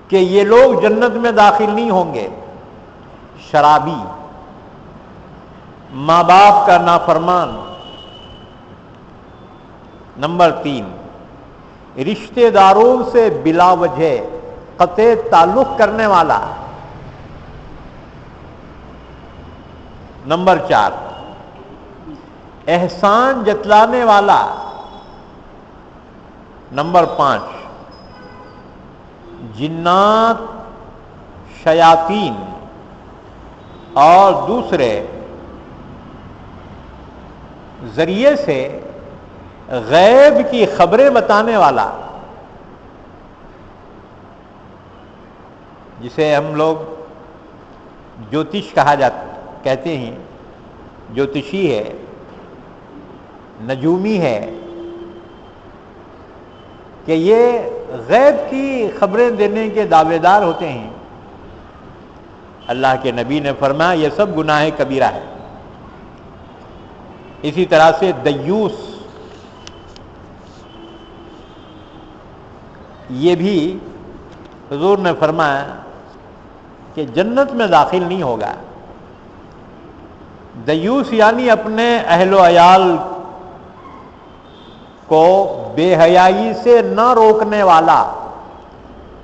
کہ یہ لوگ جنت میں داخل نہیں ہوں گے: شرابی، ماں باپ کا نافرمان، نمبر 3 رشتہ داروں سے بلا وجہ قطع تعلق کرنے والا، نمبر 4 احسان جتلانے والا، نمبر 5 جنات، شیاطین اور دوسرے ذریعے سے غیب کی خبریں بتانے والا، جسے ہم لوگ جوتش کہتے ہیں، جوتشی ہے، نجومی ہے، کہ یہ غیب کی خبریں دینے کے دعوے دار ہوتے ہیں۔ اللہ کے نبی نے فرمایا یہ سب گناہ کبیرہ ہے۔ اسی طرح سے دیوس، یہ بھی حضور نے فرمایا کہ جنت میں داخل نہیں ہوگا۔ دیوس یعنی اپنے اہل و عیال کو بے حیائی سے نہ روکنے والا،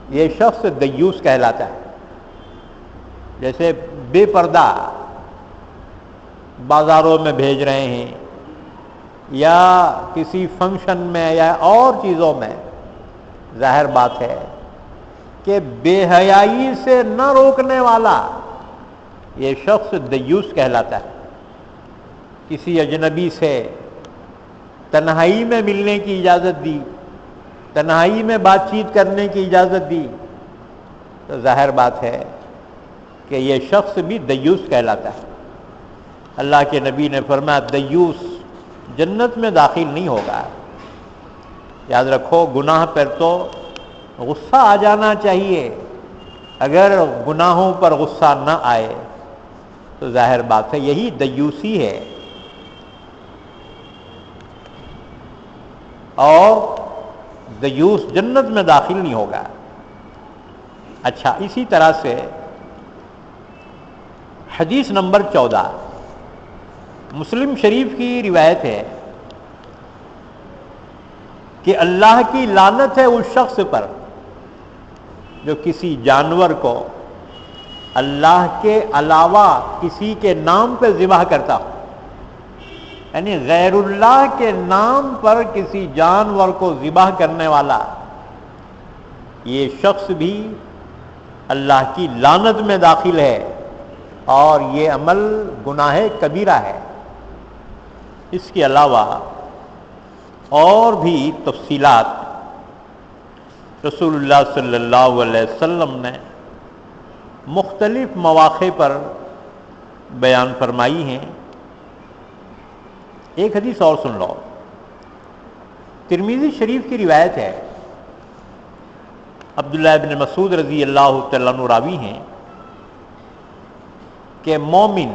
یہ شخص دیوس کہلاتا ہے۔ جیسے بے پردہ بازاروں میں بھیج رہے ہیں یا کسی فنکشن میں یا اور چیزوں میں، ظاہر بات ہے کہ بے حیائی سے نہ روکنے والا یہ شخص دیوس کہلاتا ہے۔ کسی اجنبی سے تنہائی میں ملنے کی اجازت دی، تنہائی میں بات چیت کرنے کی اجازت دی، تو ظاہر بات ہے کہ یہ شخص بھی دیوس کہلاتا ہے۔ اللہ کے نبی نے فرمایا دیوس جنت میں داخل نہیں ہوگا۔ یاد رکھو گناہ پر تو غصہ آ جانا چاہیے، اگر گناہوں پر غصہ نہ آئے تو ظاہر بات ہے یہی دیوسی ہے۔ اور دیوس جنت میں داخل نہیں ہوگا۔ اچھا، اسی طرح سے حدیث نمبر 14 مسلم شریف کی روایت ہے کہ اللہ کی لعنت ہے اس شخص پر جو کسی جانور کو اللہ کے علاوہ کسی کے نام پہ ذبح کرتا ہو، یعنی غیر اللہ کے نام پر کسی جانور کو ذبح کرنے والا، یہ شخص بھی اللہ کی لعنت میں داخل ہے اور یہ عمل گناہ کبیرہ ہے۔ اس کے علاوہ اور بھی تفصیلات رسول اللہ صلی اللہ علیہ وسلم نے مختلف مواقع پر بیان فرمائی ہیں۔ ایک حدیث اور سن لو، ترمذی شریف کی روایت ہے، عبداللہ ابن مسعود رضی اللہ تعالیٰ عنہ راوی ہیں کہ مومن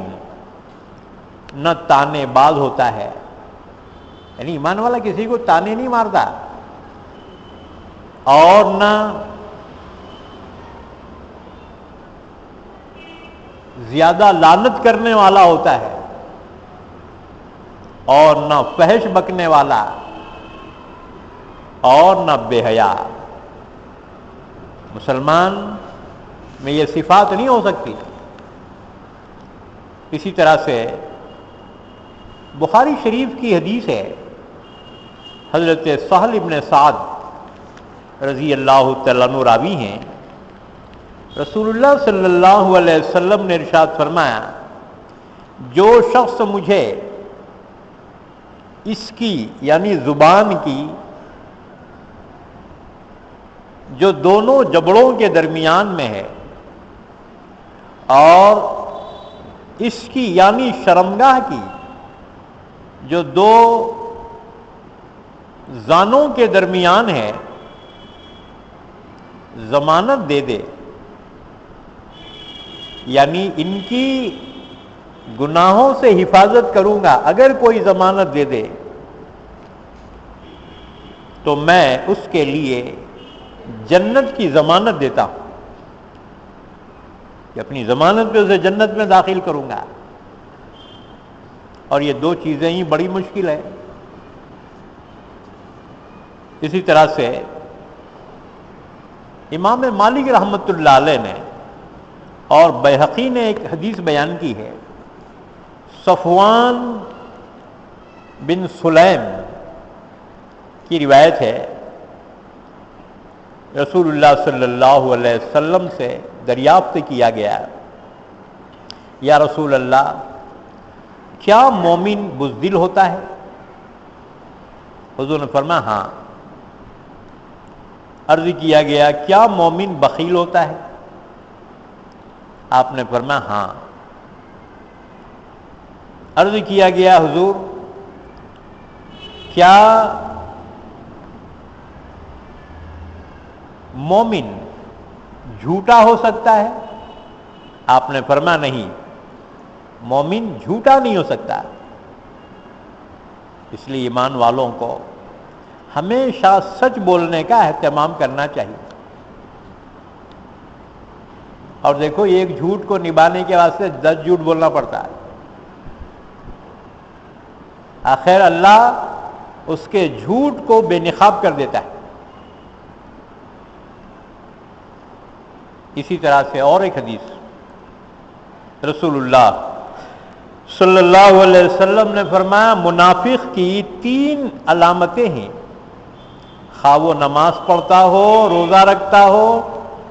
نہ تانے باز ہوتا ہے، یعنی ایمان والا کسی کو تانے نہیں مارتا، اور نہ زیادہ لعنت کرنے والا ہوتا ہے، اور نہ فحش بکنے والا، اور نہ بے حیا۔ مسلمان میں یہ صفات نہیں ہو سکتی۔ اسی طرح سے بخاری شریف کی حدیث ہے، حضرت سہل ابن سعد رضی اللہ تعالیٰ عنہ راوی ہیں، رسول اللہ صلی اللہ علیہ وسلم نے ارشاد فرمایا، جو شخص مجھے اس کی یعنی زبان کی جو دونوں جبڑوں کے درمیان میں ہے اور اس کی یعنی شرمگاہ کی جو دو زانوں کے درمیان ہے ضمانت دے دے، یعنی ان کی گناہوں سے حفاظت کروں گا، اگر کوئی ضمانت دے دے تو میں اس کے لیے جنت کی ضمانت دیتا ہوں کہ اپنی ضمانت پہ اسے جنت میں داخل کروں گا۔ اور یہ دو چیزیں ہی بڑی مشکل ہے۔ اسی طرح سے امام مالک رحمۃ اللہ علیہ نے اور بیہقی نے ایک حدیث بیان کی ہے، صفوان بن سلیم کی روایت ہے، رسول اللہ صلی اللہ علیہ وسلم سے دریافت کیا گیا، یا رسول اللہ کیا مومن بزدل ہوتا ہے؟ حضور نے فرمایا ہاں۔ عرض کیا گیا کیا مومن بخیل ہوتا ہے؟ آپ نے فرمایا ہاں۔ عرض کیا گیا حضور کیا مومن جھوٹا ہو سکتا ہے؟ آپ نے فرمایا نہیں، مومن جھوٹا نہیں ہو سکتا۔ اس لیے ایمان والوں کو ہمیشہ سچ بولنے کا اہتمام کرنا چاہیے۔ اور دیکھو ایک جھوٹ کو نبھانے کے واسطے 10 جھوٹ بولنا پڑتا ہے، آخر اللہ اس کے جھوٹ کو بے نقاب کر دیتا ہے۔ اسی طرح سے اور ایک حدیث، رسول اللہ صلی اللہ علیہ وسلم نے فرمایا منافق کی 3 علامتیں ہیں، خواہ وہ نماز پڑھتا ہو، روزہ رکھتا ہو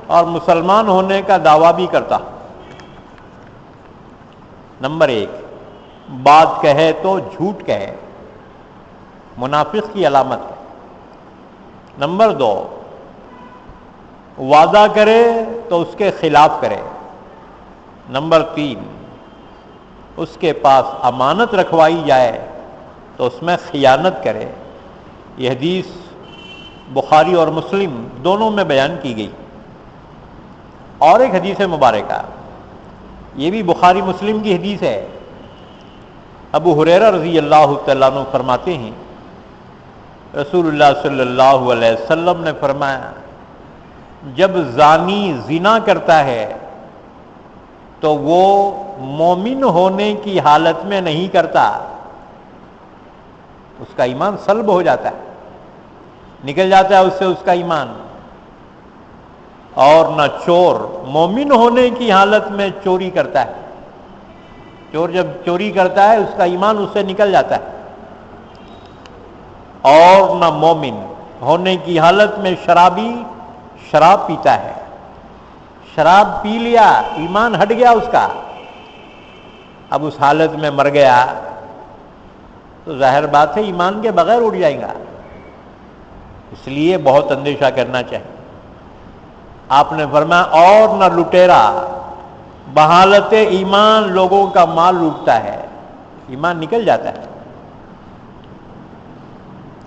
اور مسلمان ہونے کا دعویٰ بھی کرتا ہو۔ نمبر 1، بات کہے تو جھوٹ کہے، منافق کی علامت ہے۔ نمبر 2، وعدہ کرے تو اس کے خلاف کرے۔ نمبر 3، اس کے پاس امانت رکھوائی جائے تو اس میں خیانت کرے۔ یہ حدیث بخاری اور مسلم دونوں میں بیان کی گئی۔ اور ایک حدیث مبارکہ، یہ بھی بخاری مسلم کی حدیث ہے، ابو ہریرہ رضی اللہ تعالیٰ عنہ فرماتے ہیں، رسول اللہ صلی اللہ علیہ وسلم نے فرمایا جب زانی زنا کرتا ہے تو وہ مومن ہونے کی حالت میں نہیں کرتا، اس کا ایمان سلب ہو جاتا ہے، نکل جاتا ہے اس سے اس کا ایمان۔ اور نہ چور مومن ہونے کی حالت میں چوری کرتا ہے، چور جب چوری کرتا ہے اس کا ایمان اس سے نکل جاتا ہے۔ اور نہ مومن ہونے کی حالت میں شرابی شراب پیتا ہے، شراب پی لیا ایمان ہٹ گیا اس کا، اب اس حالت میں مر گیا تو ظاہر بات ہے ایمان کے بغیر اٹھ جائے گا. اس لیے بہت اندیشہ کرنا چاہیے. آپ نے فرمایا اور نہ لٹیرا بحالت ایمان لوگوں کا مال لوٹتا ہے. ایمان نکل جاتا ہے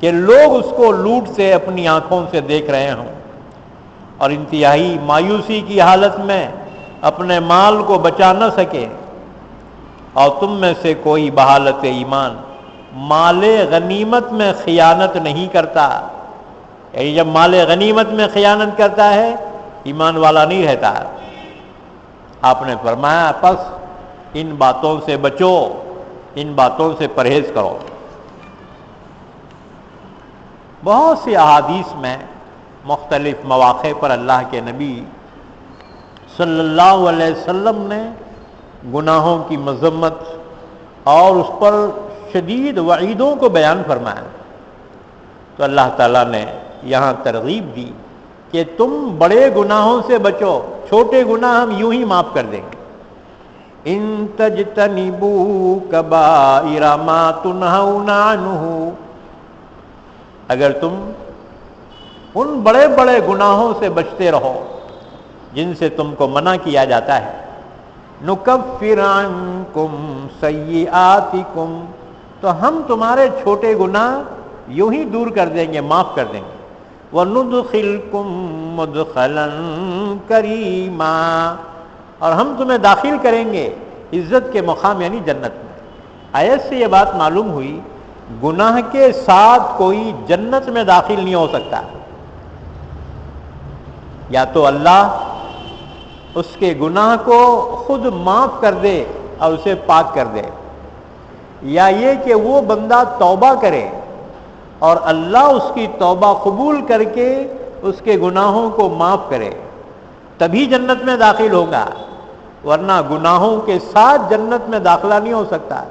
کہ لوگ اس کو لوٹ سے اپنی آنکھوں سے دیکھ رہے ہوں اور انتہائی مایوسی کی حالت میں اپنے مال کو بچا نہ سکے. اور تم میں سے کوئی بحالت ایمان مال غنیمت میں خیانت نہیں کرتا. یعنی جب مال غنیمت میں خیانت کرتا ہے ایمان والا نہیں رہتا. آپ نے فرمایا پس ان باتوں سے بچو، ان باتوں سے پرہیز کرو. بہت سی احادیث میں مختلف مواقع پر اللہ کے نبی صلی اللہ علیہ وسلم نے گناہوں کی مذمت اور اس پر شدید وعیدوں کو بیان فرمایا. تو اللہ تعالیٰ نے یہاں ترغیب دی کہ تم بڑے گناہوں سے بچو، چھوٹے گناہ ہم یوں ہی معاف کر دیں گے. ان تجتنبوا کبائر ما تنہون عنہ، اگر تم ان بڑے بڑے گناہوں سے بچتے رہو جن سے تم کو منع کیا جاتا ہے، نکفر عنکم سیئاتکم، تو ہم تمہارے چھوٹے گناہ یوں ہی دور کر دیں گے، معاف کر دیں گے. وَنُدْخِلْكُمْ مُدْخَلًا كَرِيمًا، اور ہم تمہیں داخل کریں گے عزت کے مقام یعنی جنت میں. آیت سے یہ بات معلوم ہوئی گناہ کے ساتھ کوئی جنت میں داخل نہیں ہو سکتا. یا تو اللہ اس کے گناہ کو خود معاف کر دے اور اسے پاک کر دے، یا یہ کہ وہ بندہ توبہ کرے اور اللہ اس کی توبہ قبول کر کے اس کے گناہوں کو معاف کرے، تبھی جنت میں داخل ہوگا. ورنہ گناہوں کے ساتھ جنت میں داخلہ نہیں ہو سکتا،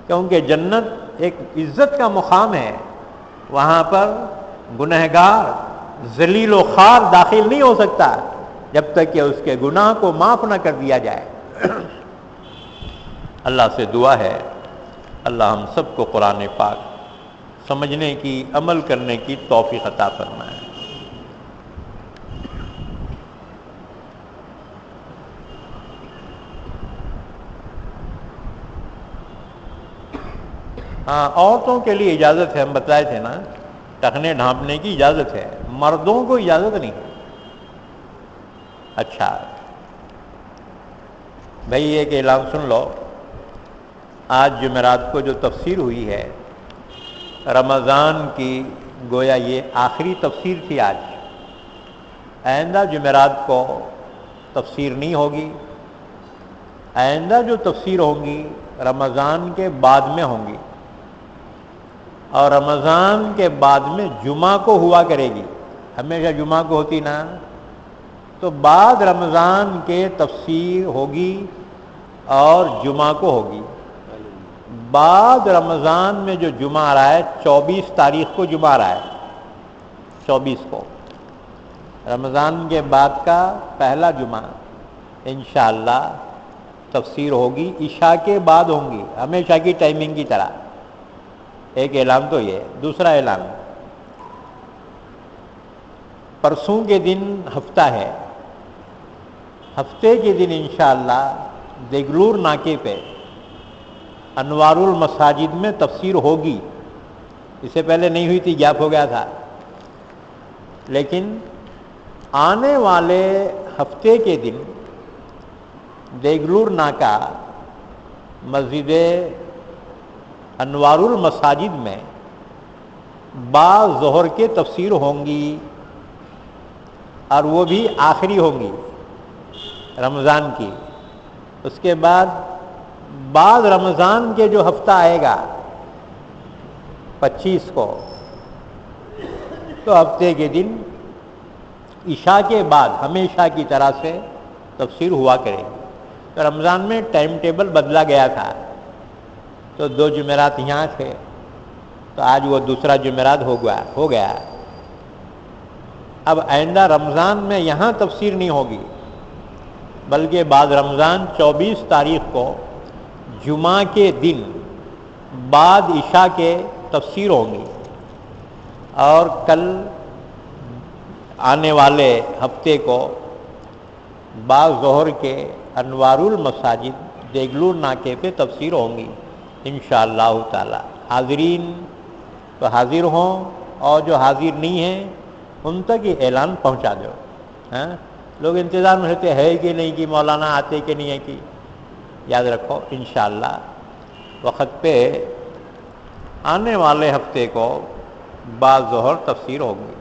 کیونکہ جنت ایک عزت کا مقام ہے. وہاں پر گنہگار ذلیل و خوار داخل نہیں ہو سکتا جب تک کہ اس کے گناہ کو معاف نہ کر دیا جائے. اللہ سے دعا ہے اللہ ہم سب کو قرآن پاک سمجھنے کی، عمل کرنے کی توفیق عطا فرمائے. ہاں، عورتوں کے لیے اجازت ہے، ہم بتائے تھے نا، ٹخنے ڈھانپنے کی اجازت ہے، مردوں کو اجازت نہیں ہے. اچھا بھائی ایک اعلان سن لو، آج جمعرات کو جو تفسیر ہوئی ہے رمضان کی، گویا یہ آخری تفسیر تھی آج. آئندہ جمعرات کو تفسیر نہیں ہوگی. آئندہ جو تفسیر ہوں گی رمضان کے بعد میں ہوں گی، اور رمضان کے بعد میں جمعہ کو ہوا کرے گی. ہمیشہ جمعہ کو ہوتی نا، تو بعد رمضان کے تفسیر ہوگی اور جمعہ کو ہوگی. بعد رمضان میں جو جمعہ آ رہا ہے 24 تاریخ کو جمعہ آ رہا ہے، 24 کو رمضان کے بعد کا پہلا جمعہ انشاءاللہ تفسیر ہوگی. عشاء کے بعد ہوں گی ہمیشہ کی ٹائمنگ کی طرح. ایک اعلان تو یہ. دوسرا اعلان، پرسوں کے دن ہفتہ ہے، ہفتے کے دن انشاءاللہ دیگلور ناکے پہ انوار المساجد میں تفسیر ہوگی. اس سے پہلے نہیں ہوئی تھی، گیپ ہو گیا تھا، لیکن آنے والے ہفتے کے دن دیگلور ناکا مسجد انوار المساجد میں بعد ظہر کے تفسیر ہوں گی، اور وہ بھی آخری ہوں گی رمضان کی. اس کے بعد بعد رمضان کے جو ہفتہ آئے گا 25 کو، تو ہفتے کے دن عشاء کے بعد ہمیشہ کی طرح سے تفسیر ہوا کرے گی. تو رمضان میں ٹائم ٹیبل بدلا گیا تھا، تو 2 جمعرات یہاں تھے، تو آج وہ دوسرا جمعرات ہو گیا. اب آئندہ رمضان میں یہاں تفسیر نہیں ہوگی، بلکہ بعد رمضان 24 تاریخ کو جمعہ کے دن بعد عشاء کے تفسیر ہوں گی، اور کل آنے والے ہفتے کو بعد ظہر کے انوار المساجد دیگلور ناکے پہ تفسیر ہوں گی انشاءاللہ تعالی۔ حاضرین تو حاضر ہوں، اور جو حاضر نہیں ہیں ان تک یہ اعلان پہنچا دو۔ ہاں، لوگ انتظار میں رہتے ہے کہ نہیں کہ مولانا آتے کہ نہیں ہے کہ، یاد رکھو انشاءاللہ وقت پہ آنے والے ہفتے کو بعد ظہر تفسیر ہوگی۔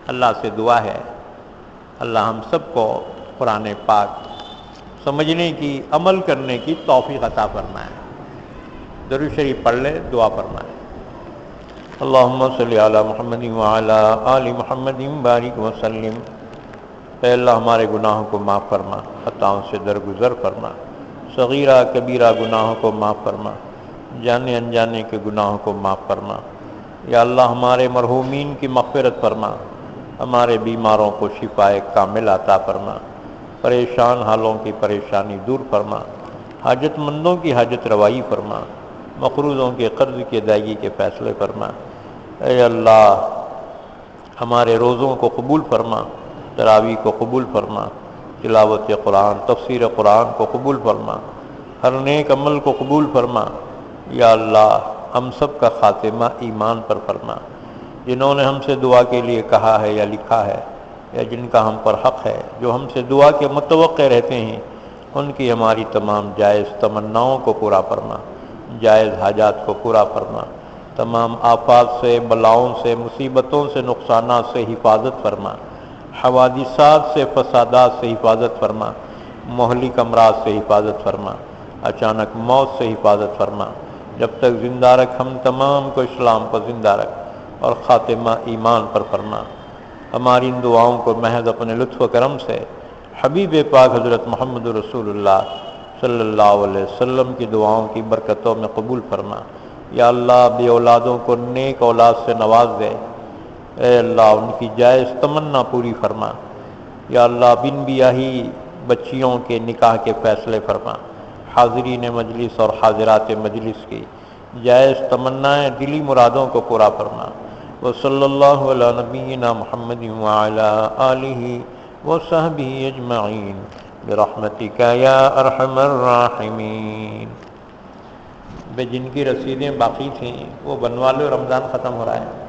اللہ سے دعا ہے اللہ ہم سب کو قرآن پاک سمجھنے کی، عمل کرنے کی توفیق عطا فرمائے۔ درود شریف پڑھ لے، دعا فرمائے۔ اللہم صلی علی محمد وعلی آل محمد بارک وسلم۔ اے اللہ ہمارے گناہوں کو معاف فرما، خطاؤں سے درگزر فرما، صغیرہ کبیرہ گناہوں کو معاف فرما، جانے انجانے کے گناہوں کو معاف فرما۔ یا اللہ ہمارے مرحومین کی مغفرت فرما، ہمارے بیماروں کو شفائے کامل عطا فرما، پریشان حالوں کی پریشانی دور فرما، حاجت مندوں کی حاجت روائی فرما، مقروضوں کے قرض کی ادائیگی کے فیصلے فرما۔ اے اللہ ہمارے روزوں کو قبول فرما، تراویح کو قبول فرما، تلاوت قرآن، تفسیر قرآن کو قبول فرما، ہر نیک عمل کو قبول فرما۔ یا اللہ ہم سب کا خاتمہ ایمان پر فرما۔ جنہوں نے ہم سے دعا کے لیے کہا ہے یا لکھا ہے، یا جن کا ہم پر حق ہے، جو ہم سے دعا کے متوقع رہتے ہیں، ان کی ہماری تمام جائز تمناؤں کو پورا فرما، جائز حاجات کو پورا فرما، تمام آفات سے، بلاؤں سے، مصیبتوں سے، نقصانات سے حفاظت فرما، حوادثات سے، فسادات سے حفاظت فرما، مہلک امراض سے حفاظت فرما، اچانک موت سے حفاظت فرما۔ جب تک زندہ رکھ ہم تمام کو اسلام پر زندہ رکھ، اور خاتمہ ایمان پر فرما۔ ہماری ان دعاؤں کو محض اپنے لطف و کرم سے حبیب پاک حضرت محمد رسول اللہ صلی اللہ علیہ وسلم کی دعاؤں کی برکتوں میں قبول فرما۔ یا اللہ بے اولادوں کو نیک اولاد سے نواز دے، اے اللہ ان کی جائز تمنا پوری فرما۔ یا اللہ بن بیاہی بچیوں کے نکاح کے فیصلے فرما، حاضرین مجلس اور حاضرات مجلس کی جائز تمنائیں، دلی مرادوں کو پورا فرما۔ وصلی اللہ علی نبینا محمد وعلی آلہ وصحبہ اجمعین برحمتک یا ارحم الراحمین۔ بے جن کی رسیدیں باقی تھیں وہ بنوا لو، رمضان ختم ہو رہا ہے۔